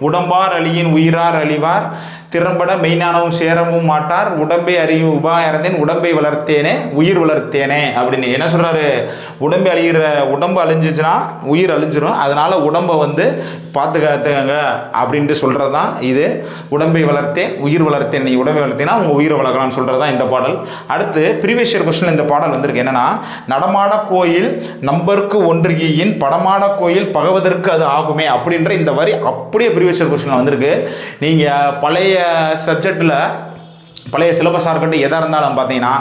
உடம்பார் அலியின் உயிரார் அழிவார், திறம்பட மெய்ஞானமும் சேரவும் மாட்டார், உடம்பை அறியும் உபாயம் அறிந்தேன், உடம்பை வளர்த்தேனே உயிர் வளர்த்தேனே அப்படின்னு என்ன சொல்கிறாரு? உடம்பு அழிஞ்சிச்சுன்னா உயிர் அழிஞ்சிரும், அதனால் உடம்பை வந்து பாதுகாத்துங்க அப்படின்ட்டு சொல்கிறது தான் இது. உடம்பை வளர்த்தேன் உயிர் வளர்த்தேன், நீ உடம்பை வளர்த்தேன்னா உங்கள் உயிரை வளர்க்கலாம்னு சொல்கிறது தான் இந்த பாடல். அடுத்து ப்ரீவியஸ் இயர் கொஸ்டின் இந்த பாடல் வந்திருக்கு. என்னன்னா, நடமாட கோயில் நம்பருக்கு ஒன்றியின் படமாட கோயில் பகவதற்கு அது ஆகுமே அப்படின்ற இந்த வரி அப்படியே ப்ரீவியஸ் இயர் கொஸ்டினில் வந்திருக்கு. நீங்கள் பழைய சப்ஜெக்டில் பழைய சிலபஸாக இருக்கட்டும் எதாக இருந்தாலும் பார்த்தீங்கன்னா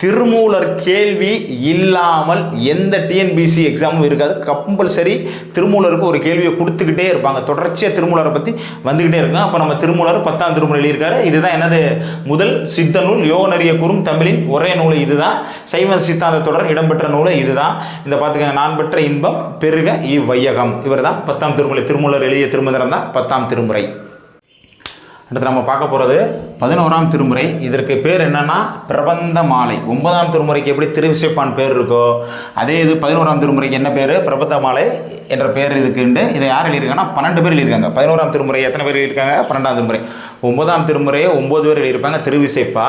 திருமூலர் கேள்வி இல்லாமல் எந்த டிஎன்பிசி எக்ஸாமும் இருக்காது. கம்பல்சரி திருமூலருக்கு ஒரு கேள்வியை கொடுத்துக்கிட்டே இருப்பாங்க. தொடர்ச்சியாக திருமூலரை பற்றி வந்துக்கிட்டே இருக்கும். அப்போ நம்ம திருமூலர் 10ஆம் திருமுறை எழுதியிருக்காரு. இதுதான் எனது முதல் சித்த நூல், யோக நெறிய கூறும் தமிழின் ஒரே நூல் இதுதான். சைவ சித்தாந்த தொடர் இடம்பெற்ற நூல் இதுதான். இந்த பார்த்துக்கங்க, நான் பெற்ற இன்பம் பெருக இவ்வையகம். இவர் தான் 10ஆம் திருமுறை, திருமூலர் எழுதிய திருமந்திரம் தான் 10ஆம் திருமுறை. அடுத்து நம்ம பார்க்க போகிறது 11ஆம் திருமுறை. இதற்கு பேர் என்னன்னா பிரபந்த மாலை. 9ஆம் திருமுறைக்கு எப்படி திருவிசைப்பான் பேர் இருக்கோ அதே இது 11ஆம் திருமுறைக்கு என்ன பேர்? பிரபந்த மாலை என்ற பேர் இதுக்குண்டு. இதை யார் எழுதியிருக்காங்கன்னா 12 பேர் எழுதியிருக்காங்க. 11ஆம் திருமுறை எத்தனை பேர் எழுதியிருக்காங்க? 12ஆம் திருமுறை. 9ஆம் திருமுறையை 9 பேர் எழுதியிருப்பாங்க திருவிசைப்பா.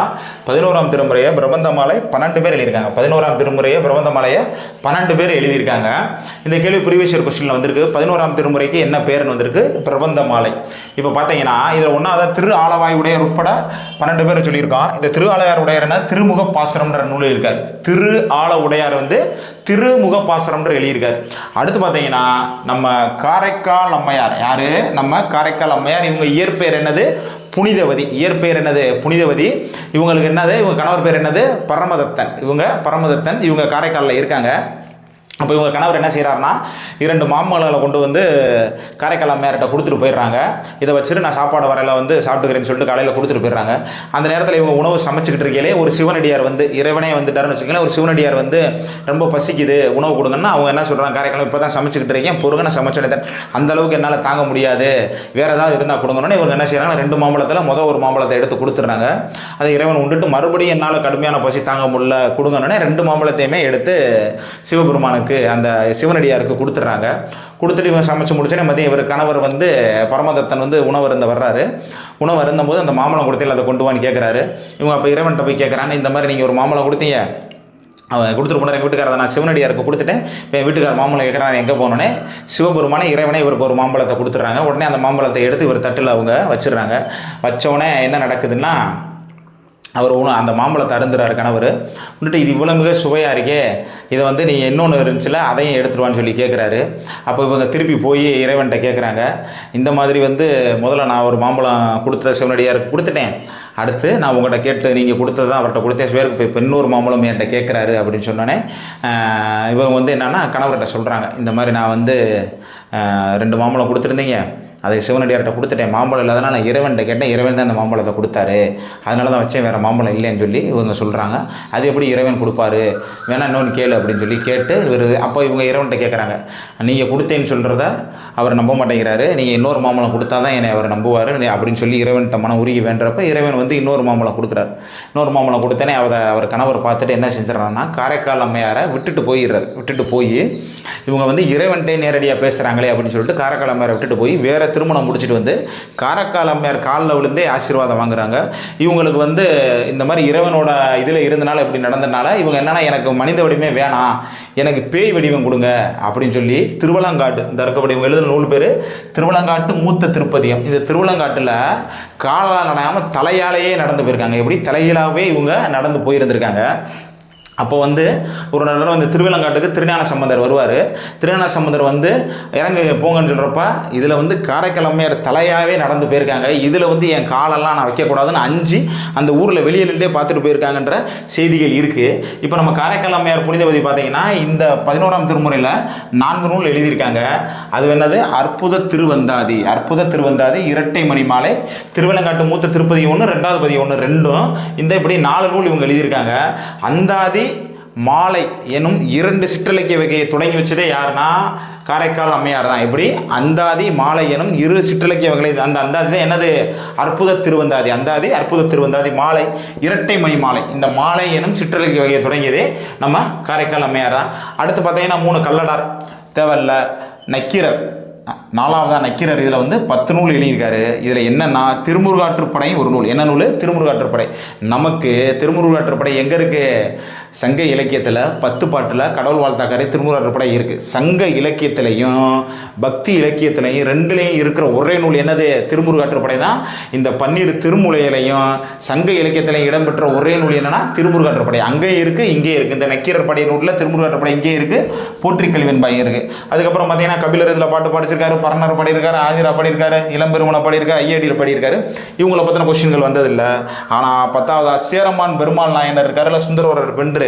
11ஆம் திருமுறையை பிரபந்த மாலை 12 பேர் எழுதியிருக்காங்க. 11ஆம் திருமுறையை பிரபந்த மாலையை 12 பேர் எழுதியிருக்காங்க. இந்த கேள்வி ப்ரீவியஸ் இயர் கொஸ்டினில் வந்திருக்கு. 11ஆம் திருமுறைக்கு என்ன பேர்னு வந்திருக்கு? பிரபந்த மாலை. இப்போ பார்த்தீங்கன்னா இதில் ஒன்றாவது திரு ஆலவாய் உடையார் உட்பட 12 பேர் சொல்லியிருக்கோம். இந்த திரு ஆலவாய் உடையார் என்ன திருமுக பாசுரம்ன்ற நூல் இருக்கார். திரு ஆல உடையார் வந்து திருமுக பாசுரம்ன்ற எழுதியிருக்காரு. அடுத்து பார்த்தீங்கன்னா நம்ம காரைக்கால் அம்மையார். யாரு? நம்ம காரைக்கால் அம்மையார். இவங்க இயற்பெயர் என்னது? புனிதவதி. இயற்பெயர் என்னது? புனிதவதி. இவங்களுக்கு என்னது? இவங்க கணவர் பேர் என்னது? பரமதத்தன். இவங்க காரைக்காலில் இருக்காங்க. அப்போ இவங்க கணவர் என்ன செய்கிறாருன்னா 2 மாம்பழங்களை கொண்டு வந்து காரைக்கால் அம்மையார்கிட்ட கொடுத்துட்டு போயிடுறாங்க. இதை வச்சுட்டு நான் சாப்பாடு வரையில் வந்து சாப்பிட்டுக்கிறேன்னு சொல்லிட்டு காலையில் கொடுத்துட்டு போயிடுறாங்க. அந்த நேரத்தில் இவங்க உணவு சமைச்சிக்கிட்டு இருக்கையிலே ஒரு சிவனடியார் வந்து, இறைவனே வந்துட்டாருன்னு வச்சுக்கோங்களேன், ஒரு சிவனடியார் வந்து ரொம்ப பசிக்குது உணவு கொடுங்கன்னா அவங்க என்ன சொல்கிறாங்க? காரைக்காலம் இப்போ தான் சமைச்சிக்கிட்டு இருக்கேன், பொறுங்க நான் சமைச்சேன், அந்த அளவுக்கு என்னால் தாங்க முடியாது, வேறு ஏதாவது இருந்தால் கொடுங்கன்னு இவங்க என்ன செய்கிறாங்க? 2 மாம்பழத்தில் ஒரு மாம்பழத்தை எடுத்து கொடுத்துட்றாங்க. அதை இறைவன் உண்டுட்டு மறுபடியும் என்னால் கடுமையான பசி தாங்க முடியல கொடுங்கன்னு 2 மாம்பழத்தையுமே எடுத்து சிவபெருமானுக்கு அந்த சிவனடியாருக்கு கொடுத்துட்றாங்க. கொடுத்துட்டு இவங்க சமைச்சு முடிச்சோன்னே மதியம் இவர் கணவர் வந்து பரமதத்தன் வந்து உணவு அருந்த வர்றாரு. உணவு அருந்தும்போது அந்த மாம்பழம் கொடுத்தீங்க அதை கொண்டு வான்னு கேட்குறாரு. இவங்க அப்போ இறைவன்கிட்ட போய் கேட்குறாங்க, இந்த மாதிரி நீங்கள் ஒரு மாம்பழம் கொடுத்தீங்க, அவன் கொடுத்துட்டு போனார் எங்கள் வீட்டுக்காரரை, நான் சிவனடியாருக்கு கொடுத்துட்டேன், இப்போ என் வீட்டுக்கார மாம்பழம் கேட்குறான், எங்கே போனோன்னே சிவபெருமானே இறைவனே இவருக்கு ஒரு மாம்பழத்தை கொடுத்துட்றாங்க. உடனே அந்த மாம்பழத்தை எடுத்து இவர் தட்டில் அவங்க வச்சிடுறாங்க. வச்சோடனே என்ன நடக்குதுன்னா, அவர் அந்த மாம்பழத்தை அருந்துறாரு கணவர். வந்துட்டு இது இவ்வளோ மிக சுவையாக இருக்கே, இதை வந்து நீ இன்னொன்று இருந்துச்சுல அதையும் எடுத்துருவான்னு சொல்லி கேட்குறாரு. அப்போ இவங்க திருப்பி போய் இறைவன்கிட்ட கேட்குறாங்க, இந்த மாதிரி வந்து முதல்ல நான் ஒரு மாம்பழம் கொடுத்த சிவனடியாருக்கு கொடுத்துட்டேன், அடுத்து நான் உங்கள்கிட்ட கேட்டு நீங்கள் கொடுத்தது தான் அவர்கிட்ட கொடுத்தேன், சிவருக்கு இப்போ இன்னொரு மாம்பழம் என்கிட்ட கேட்குறாரு அப்படின்னு சொன்னோன்னே இவங்க வந்து என்னென்னா கணவர்கிட்ட சொல்கிறாங்க, இந்த மாதிரி நான் வந்து 2 மாம்பழம் கொடுத்துருந்தீங்க, அதை சிவனடியார்கிட்ட கொடுத்துட்டேன், மாம்பழம் இல்லாதனால் நான் இறைவன்கிட்ட கேட்டேன், இறைவன் தான் அந்த மாம்பழத்தை கொடுத்தாரு, அதனால தான் வச்சேன், வேறு மாம்பழம் இல்லைன்னு சொல்லி இவங்க சொல்கிறாங்க. அது எப்படி இறைவன் கொடுப்பாரு, வேணா இன்னொன்று கேளு அப்படின்னு சொல்லி கேட்டு இவர் அப்போ இவங்க இறைவன்கிட்ட கேட்குறாங்க, நீங்கள் கொடுத்தேன்னு சொல்கிறத அவர் நம்ப மாட்டேங்கிறாரு, நீங்கள் இன்னொரு மாம்பழம் கொடுத்தா தான் என்னை அவர் நம்புவார் அப்படின்னு சொல்லி இறைவன்கிட்ட மனம் உருகி வேண்டப்போ இறைவன் வந்து இன்னொரு மாம்பழம் கொடுக்குறாரு. இன்னொரு மாம்பழம் கொடுத்தேனே அவர் கணவர் பார்த்துட்டு என்ன செஞ்சிடறாங்கன்னா காரைக்கால் அம்மையாரை விட்டுட்டு போய் இவங்க வந்து இறைவன்கிட்டே நேரடியாக பேசுகிறாங்களே அப்படின்னு சொல்லிட்டு காரைக்கால் அம்மையாரை விட்டுட்டு போய் வேறு திருமணம் முடிச்சுட்டு வந்து காரைக்கால் அம்மையார் காலில் விழுந்தே ஆசீர்வாதம் வாங்குறாங்க. இவங்களுக்கு வந்து இந்த மாதிரி இறைவனோட இதில் இருந்தனால இப்படி நடந்தனால இவங்க என்னென்னா எனக்கு மனித வடிவமே வேணாம், எனக்கு பேய் வடிவம் கொடுங்க அப்படின்னு சொல்லி திருவலங்காட்டு, இந்த இருக்கப்படி இவங்க எழுதின நூல் பேர் திருவலங்காட்டு மூத்த திருப்பதியம். இந்த திருவலங்காட்டில் காலால் நடாமல் தலையாலேயே நடந்து போயிருக்காங்க. எப்படி தலையிலாகவே இவங்க நடந்து போயிருந்திருக்காங்க. அப்போ வந்து ஒரு தடவை வந்து திருவிலங்காட்டுக்கு திருஞான சம்பந்தர் வருவார். திருஞான சம்பந்தர் வந்து இறங்கு போங்கன்னு சொல்கிறப்ப இதில் வந்து காரைக்கால் அம்மையார் தலையாகவே நடந்து போயிருக்காங்க, இதில் வந்து என் காலெல்லாம் நான் வைக்கக்கூடாதுன்னு அஞ்சு அந்த ஊரில் வெளியே நின்றே பார்த்துட்டு போயிருக்காங்கன்ற செய்திகள் இருக்குது. இப்போ நம்ம காரைக்கால் அம்மையார் புனிதவதி பார்த்தீங்கன்னா இந்த 11ஆம் திருமுறையில் 4 நூல் எழுதியிருக்காங்க. அது என்னது? அற்புத திருவந்தாதி, இரட்டை மணி மாலை, திருவிலங்காட்டு மூத்த திருப்பதி 1, 2வது பதி 1, 2ம் இந்த இப்படி 4 நூல் இவங்க எழுதியிருக்காங்க. அந்தாதி மாலை எனும் 2 சிற்றிலக்கிய வகையை தொடங்கி வச்சதே யாருன்னா காரைக்கால் அம்மையார் தான். எப்படி? அந்தாதி மாலை எனும் 2 சிற்றிலக்கிய வகை. அந்த அந்தாதி தான் என்னது? அற்புத திருவந்தாதி, மாலை, இரட்டை மணி மாலை, இந்த மாலை எனும் சிற்றிலக்கிய வகையை தொடங்கியதே நம்ம காரைக்கால் அம்மையார் தான். அடுத்து பார்த்தீங்கன்னா 3 கல்லடார், தேவல்ல, நக்கீரர், 4வதாக நக்கீரர் இதில் வந்து 10 நூல் எழுதியிருக்காரு. இதில் என்னென்னா திருமுருகாற்றுப்படை ஒரு நூல். என்ன நூல்? திருமுருகாற்றுப்படை. நமக்கு திருமுருகாற்றுப்படை எங்கே இருக்குது? சங்க இலக்கியத்தில் 10 பாட்டில் கடவுள் வாழ்த்தாக்காரே திருமுருகாற்றுப்படை இருக்குது. சங்க இலக்கியத்திலையும் பக்தி இலக்கியத்திலையும் ரெண்டுலேயும் இருக்கிற ஒரே நூல் என்னது? திருமுருகாற்றுப்படை தான். இந்த 12 திருமுறையிலையும் சங்க இலக்கியத்திலையும் இடம்பெற்ற ஒரே நூல் என்னென்னா திருமுருகாற்றுப்படை. அங்கேயும் இருக்குது, இங்கேயும் இருக்குது. இந்த நக்கீரர் படை நூலில் திருமுருகாற்றுப்படை இங்கேயும் இருக்குது, போற்றி கல்வியன்பாய் இருக்குது. அதுக்கப்புறம் பார்த்தீங்கன்னா கபிலர் இதில் பாட்டு படிச்சிருக்காரு, பரணர் பாடியிருக்காரு, ஆதிரா பாடியிருக்காரு, இளம்பெருமனை பாடியிருக்காரு, ஐஏடியில் பாடியிருக்காரு. இவங்களை பற்றின கொஸ்டின்கள் வந்ததில்லை. ஆனால் 10வதா சேரமான் பெருமாள் நாயனர் இருக்காருல, சுந்தரவரர் பென்று,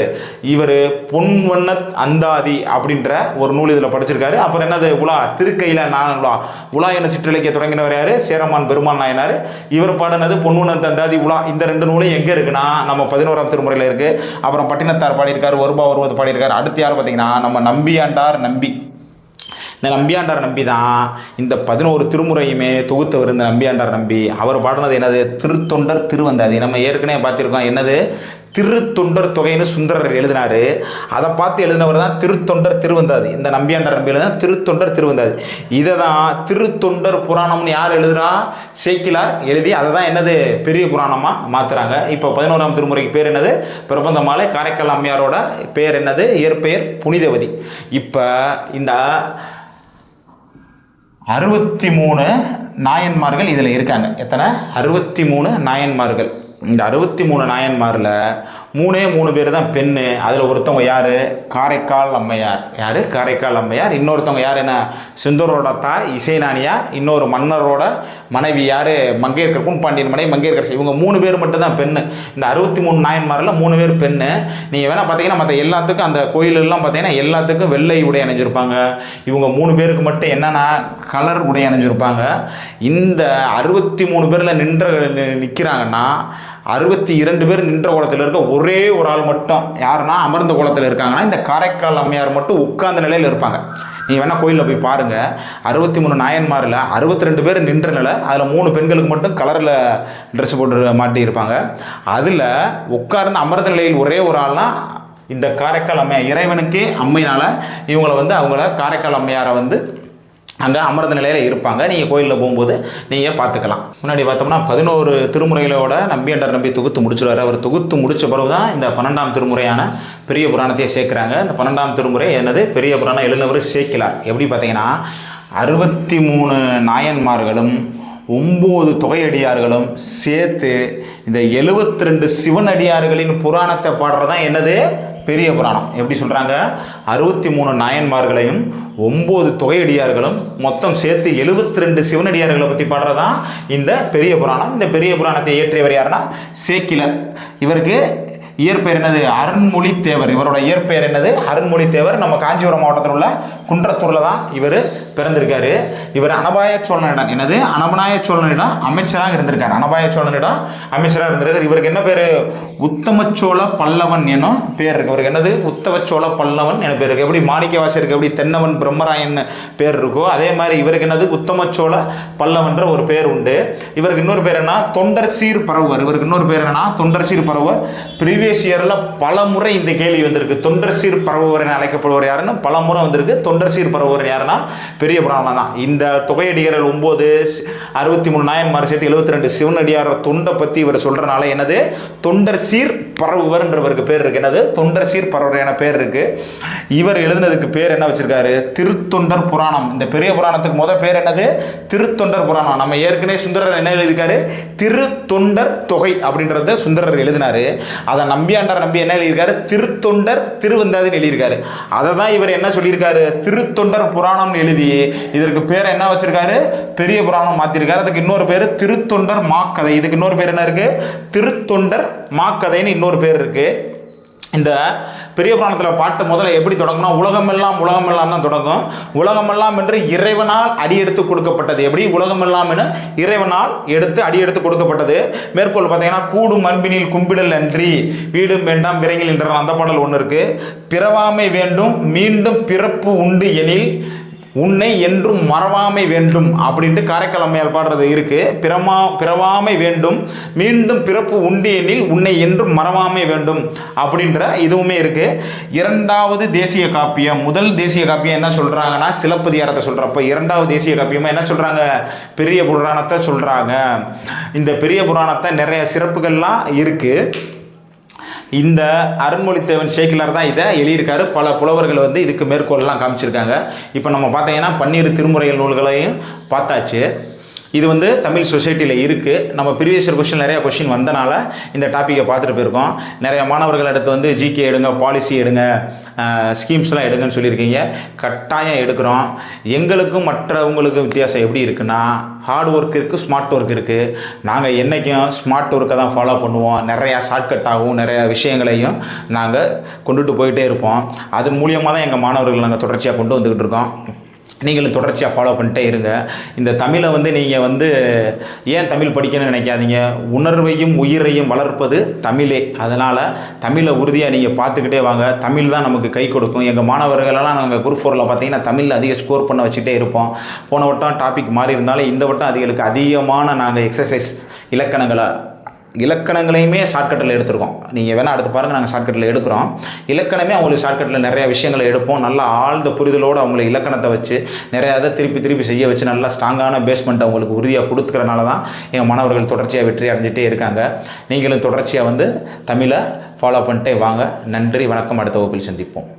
இவர் பொன்வண்ண அந்தாதி அப்படின்ற ஒரு நூல் இதில் படிச்சிருக்காரு. அப்புறம் என்னது? உலா, திருக்கையில் நான் உலா. உலா என்ன சிற்றிலக்கிய தொடங்கினவர் யார்? சேரமான் பெருமாள் நாயனார். இவர் பாடினது பொன்வண்ண அந்தாதி, உலா. இந்த 2 நூலும் எங்கே இருக்குன்னா நம்ம 11ஆம் திருமுறையில் இருக்குது. அப்புறம் பட்டினத்தார் பாடியிருக்காரு, ஒருபா ஒருவது பாடியிருக்காரு. அடுத்து யார் பார்த்தீங்கன்னா நம்ம நம்பியாண்டார் நம்பி. இந்த நம்பியாண்டார் நம்பி தான் இந்த 11 திருமுறையுமே தொகுத்தவர். இந்த நம்பியாண்டார் நம்பி அவர் பாடினது என்னது? திருத்தொண்டர் திருவந்தாதி. நம்ம ஏற்கனவே பார்த்துருக்கோம். என்னது? திருத்தொண்டர் தொகைன்னு சுந்தரர் எழுதினார். அதை பார்த்து எழுதினவர் தான் திருத்தொண்டர் திருவந்தாதி. இந்த நம்பியாண்டார் நம்பி எழுதினா திருத்தொண்டர் திருவந்தாதி. இதை தான் திருத்தொண்டர் புராணம்னு யார் எழுதுறா? சேக்கிலார் எழுதி அதை தான் என்னது? பெரிய புராணமாக மாற்றுறாங்க. இப்போ 11ஆம் திருமுறைக்கு பேர் என்னது? பிரபந்த மாலை. காரைக்கால் அம்மையாரோட பேர் என்னது? இயற்பெயர் புனிதவதி. இப்போ இந்த 63 நாயன்மார்கள் இதில் இருக்காங்க. எத்தனை? 63 நாயன்மார்கள். இந்த 63 நாயன்மாரில் 3 பேர் தான் பெண்ணு. அதில் ஒருத்தவங்க யார்? காரைக்கால் அம்மையார். யார்? காரைக்கால் அம்மையார். இன்னொருத்தவங்க யார்? என்ன? சுந்தரோட தாய் இசைநாணியார். இன்னொரு மன்னரோட மனைவி யார்? மங்கையர்கர், கூன்பாண்டியன் மனைவி மங்கையர்கர். இவங்க 3 பேர் மட்டும் தான் பெண்ணு. இந்த 63 நாயன்மாரில் 3 பேர் பெண்ணு. நீங்கள் வேணால் பார்த்தீங்கன்னா மற்ற எல்லாத்துக்கும் அந்த கோயிலெல்லாம் பார்த்தீங்கன்னா எல்லாத்துக்கும் வெள்ளை உடை அணிஞ்சிருப்பாங்க. இவங்க 3 பேருக்கு மட்டும் என்னென்னா கலர் உடை அணிஞ்சிருப்பாங்க. இந்த 63 பேரில் நிற்கிறாங்கன்னா 62 பேர் நின்ற கோலத்தில் இருக்க ஒரே ஒரு ஆள் மட்டும் யாருன்னா அமர்ந்த கோலத்தில் இருக்காங்கன்னா இந்த காரைக்கால் அம்மையார் மட்டும் உட்கார்ந்த நிலையில் இருப்பாங்க. நீங்கள் வேணால் கோயிலில் போய் பாருங்கள். 63 நாயன்மாரில் 62 பேர் நின்ற நிலை. அதில் 3 பெண்களுக்கு மட்டும் கலரில் ட்ரெஸ் போட்டு மாட்டி இருப்பாங்க. அதில் உட்கார்ந்து அமர்ந்த நிலையில் ஒரே ஒரு ஆள்னா இந்த காரைக்கால் அம்மையார். இறைவனுக்கே அம்மையினால் இவங்களை வந்து அவங்கள காரைக்கால் அம்மையாரை வந்து அங்கே அமர்ந்த நிலையில் இருப்பாங்க. நீங்கள் கோயிலில் போகும்போது நீங்கள் பார்த்துக்கலாம். முன்னாடி பார்த்தோம்னா 11 திருமுறைகளோட நம்பியாண்டார் நம்பி தொகுத்து முடிச்சுடுவார். அவர் தொகுத்து முடித்த பிறகு தான் இந்த 12ஆம் திருமுறையான பெரிய புராணத்தையே சேர்க்குறாங்க. இந்த 12ஆம் திருமுறை என்னது? பெரிய புராணம் எழுதினவர் சேக்கிலார். எப்படி பார்த்தீங்கன்னா 63 நாயன்மார்களும் 9 தொகையடியார்களும் சேர்த்து இந்த 72 சிவனடியார்களின் புராணத்தை பாடுறதான் என்னது? பெரிய புராணம். எப்படி சொல்கிறாங்க? 63 நாயன்மார்களையும் 9 தொகையடியார்களும் மொத்தம் சேர்த்து 72 சிவனடியார்களை பற்றி பாடுறதான் இந்த பெரிய புராணம். இந்த பெரிய புராணத்தை இயற்றியவர் யாருன்னா சேக்கிலர். இவருக்கு இயற்பெயர் என்னது? அருண்மொழி தேவர். இவரோட இயற்பெயர் என்னது? அருண்மொழி தேவர். நம்ம காஞ்சிபுரம் மாவட்டத்தில் உள்ள குன்றத்தூரில் தான் இவர் பிறந்திருக்காரு. இவர் அனபாய சோழனிடம் என்னது? அனபனாய சோழனிடம் அமைச்சராக இருந்திருக்காரு. அனபாய சோழனிடம் அமைச்சராக இருந்திருக்காரு. இவருக்கு என்ன பேர்? உத்தமச்சோழ பல்லவன் என்னும் பேர் இருக்கு. இவருக்கு என்னது? உத்தமச்சோழ பல்லவன் என பேர் இருக்கு. எப்படி மாணிக்கவாசருக்கு எப்படி தென்னவன் பிரம்மராயன் பேர் இருக்கோ அதே மாதிரி இவருக்கு என்னது? உத்தமச்சோழ பல்லவன்ற ஒரு பேர் உண்டு. இவருக்கு இன்னொரு பேர் என்ன? தொண்டர் சீர் பரவுவர். இவருக்கு இன்னொரு பேர் என்னன்னா தொண்டர் சீர் பரவுவர். ப்ரீவியஸ் இயரில் பல முறை இந்த கேள்வி வந்திருக்கு. தொண்டர் சீர் பரவுவர் என அழைக்கப்படுவர் யாருன்னு பல முறை வந்திருக்கு. தொண்டர் சீர் பரவுவர் யாருன்னா பெரிய புராணம் தான். இந்த தொகையடியார்கள் 9 63 நாயன்மார் சேர்த்து 72 சிவனடியார் தொண்டை பற்றி இவர் சொல்கிறனால என்னது? தொண்டர் சீர் பரவுவர்ன்றவருக்கு பேர் இருக்கு. என்னது? தொண்டர் சீர் பரவுவர் என பேர் இருக்கு. இவர் எழுதினதுக்கு பேர் என்ன வச்சிருக்காரு? திருத்தொண்டர் புராணம். இந்த பெரிய புராணத்துக்கு முதல் பேர் என்னது? திருத்தொண்டர் புராணம். நம்ம ஏற்கனவே சுந்தரர் என்ன எழுதியிருக்காரு? திருத்தொண்டர் தொகை அப்படின்றத சுந்தரர் எழுதினாரு. அதை நம்பியாண்டார் நம்பி என்ன எழுதியிருக்காரு? திருத்தொண்டர் திருவந்தாதின்னு எழுதியிருக்காரு. அதை தான் இவர் என்ன சொல்லியிருக்காரு? திருத்தொண்டர் புராணம்னு எழுதி இதற்கு பேர் என்ன வச்சிருக்காரு? பெரிய புராணம் மாற்றிருக்காரு. அதுக்கு இன்னொரு பேர் திருத்தொண்டர் மாக்கதை. இதுக்கு இன்னொரு பேர் என்ன இருக்கு? திருத்தொண்டர் மாக்கதைன்னு இன்னொரு பேர் இருக்கு. இந்த பெரிய புராணத்தில் பாட்டு முதல்ல எப்படி தொடங்கணும்? உலகமெல்லாம் உலகமெல்லாம் தான் தொடங்கும். உலகமெல்லாம் என்று இறைவனால் அடியெடுத்து கொடுக்கப்பட்டது. எப்படி? உலகமெல்லாம் என இறைவனால் அடியெடுத்து கொடுக்கப்பட்டது. மேற்கோள் பார்த்தீங்கன்னா கூடும் அன்பினில் கும்பிடல் அன்றி வீடும் வேண்டாம் விரைங்கில் என்ற அந்த பாடல் ஒன்று இருக்கு. பிறவாமை வேண்டும் மீண்டும் பிறப்பு உண்டு எனில் உன்னை என்றும் மறவாமை வேண்டும் அப்படின்ட்டு காரைக்கால் அம்மையார் பாடுறது இருக்குது. பிறவாமை வேண்டும், மீண்டும் பிறப்பு உண்டு எனில் உன்னை என்றும் மறவாமை வேண்டும் அப்படின்ற இதுவுமே இருக்குது. இரண்டாவது தேசிய காப்பியம், முதல் தேசிய காப்பியம் என்ன சொல்கிறாங்கன்னா சிலப்பதிகாரத்தை சொல்கிறப்போ, இரண்டாவது தேசிய காப்பியமாக என்ன சொல்கிறாங்க, பெரிய புராணத்தை சொல்கிறாங்க. இந்த பெரிய புராணத்தை நிறைய சிறப்புகள்லாம் இருக்குது. இந்த அருண்மொழித்தேவன் சேக்கிலார் தான் இதை எழுதியிருக்காரு. பல புலவர்கள் வந்து இதுக்கு மேற்கோள்லாம் காமிச்சிருக்காங்க. இப்போ நம்ம பார்த்தீங்கன்னா 12 திருமுறைகள் நூல்களையும் பார்த்தாச்சு. இது வந்து தமிழ் சொசைட்டியில் இருக்குது. நம்ம ப்ரீவியஸ் கொஸ்டின் நிறையா கொஸ்டின் வந்தனால இந்த டாப்பிக்கை பார்த்துட்டு போயிருக்கோம். நிறைய மாணவர்கள் எடுத்து வந்து ஜிகே எடுங்க, பாலிசி எடுங்க, ஸ்கீம்ஸ்லாம் எடுங்கன்னு சொல்லியிருக்கீங்க. கட்டாயம் எடுக்கிறோம். எங்களுக்கும் மற்றவங்களுக்கும் வித்தியாசம் எப்படி இருக்குன்னா, ஹார்ட் ஒர்க் இருக்குது, ஸ்மார்ட் ஒர்க் இருக்குது. நாங்கள் என்றைக்கும் ஸ்மார்ட் ஒர்க்கை தான் ஃபாலோ பண்ணுவோம். நிறையா ஷார்ட்கட்டாகவும் நிறையா விஷயங்களையும் நாங்கள் கொண்டுட்டு போயிட்டே இருப்போம். அதன் மூலியமாக தான் எங்கள் மாணவர்கள் நாங்கள் தொடர்ச்சியாக கொண்டு வந்துக்கிட்டு இருக்கோம். நீங்களும் தொடர்ச்சியாக ஃபாலோ பண்ணிட்டே இருங்க. இந்த தமிழை வந்து நீங்கள் வந்து ஏன் தமிழ் படிக்கணும்னு நினைக்காதீங்க. உணர்வையும் உயிரையும் வளர்ப்பது தமிழே. அதனால் தமிழை உறுதியாக நீங்கள் பார்த்துக்கிட்டே வாங்க. தமிழ் தான் நமக்கு கை கொடுக்கும். எங்கள் மாணவர்களெல்லாம் நாங்கள் குரூப் 4ல் பார்த்தீங்கன்னா தமிழில் அதிக ஸ்கோர் பண்ண வச்சுட்டே இருப்போம். போன வட்டம் டாபிக் மாறி இருந்தாலும் இந்த வட்டம் அதுகளுக்கு அதிகமான நாங்கள் எக்ஸசைஸ் இலக்கணங்களையுமே ஷார்ட்கட்டில் எடுத்துருக்கோம். நீங்கள் வேணால் அடுத்து பாருங்கள், நாங்கள் ஷார்ட்கட்டில் எடுக்கிறோம். இலக்கணமே அவங்களுக்கு ஷார்ட்கட்டில் நிறையா விஷயங்களை எடுப்போம். நல்லா ஆழ்ந்த புரிதலோடு அவங்களை இலக்கணத்தை வச்சு நிறையா அதை திருப்பி செய்ய வச்சு நல்லா ஸ்ட்ராங்கான பேஸ்மெண்ட் அவங்களுக்கு உறுதியாக கொடுத்துக்கிறனால தான் எங்கள் மாணவர்கள் தொடர்ச்சியாக வெற்றி அடைஞ்சிட்டே இருக்காங்க. நீங்களும் தொடர்ச்சியாக வந்து தமிழை ஃபாலோ பண்ணிட்டே வாங்க. நன்றி, வணக்கம். அடுத்த வகுப்பில் சந்திப்போம்.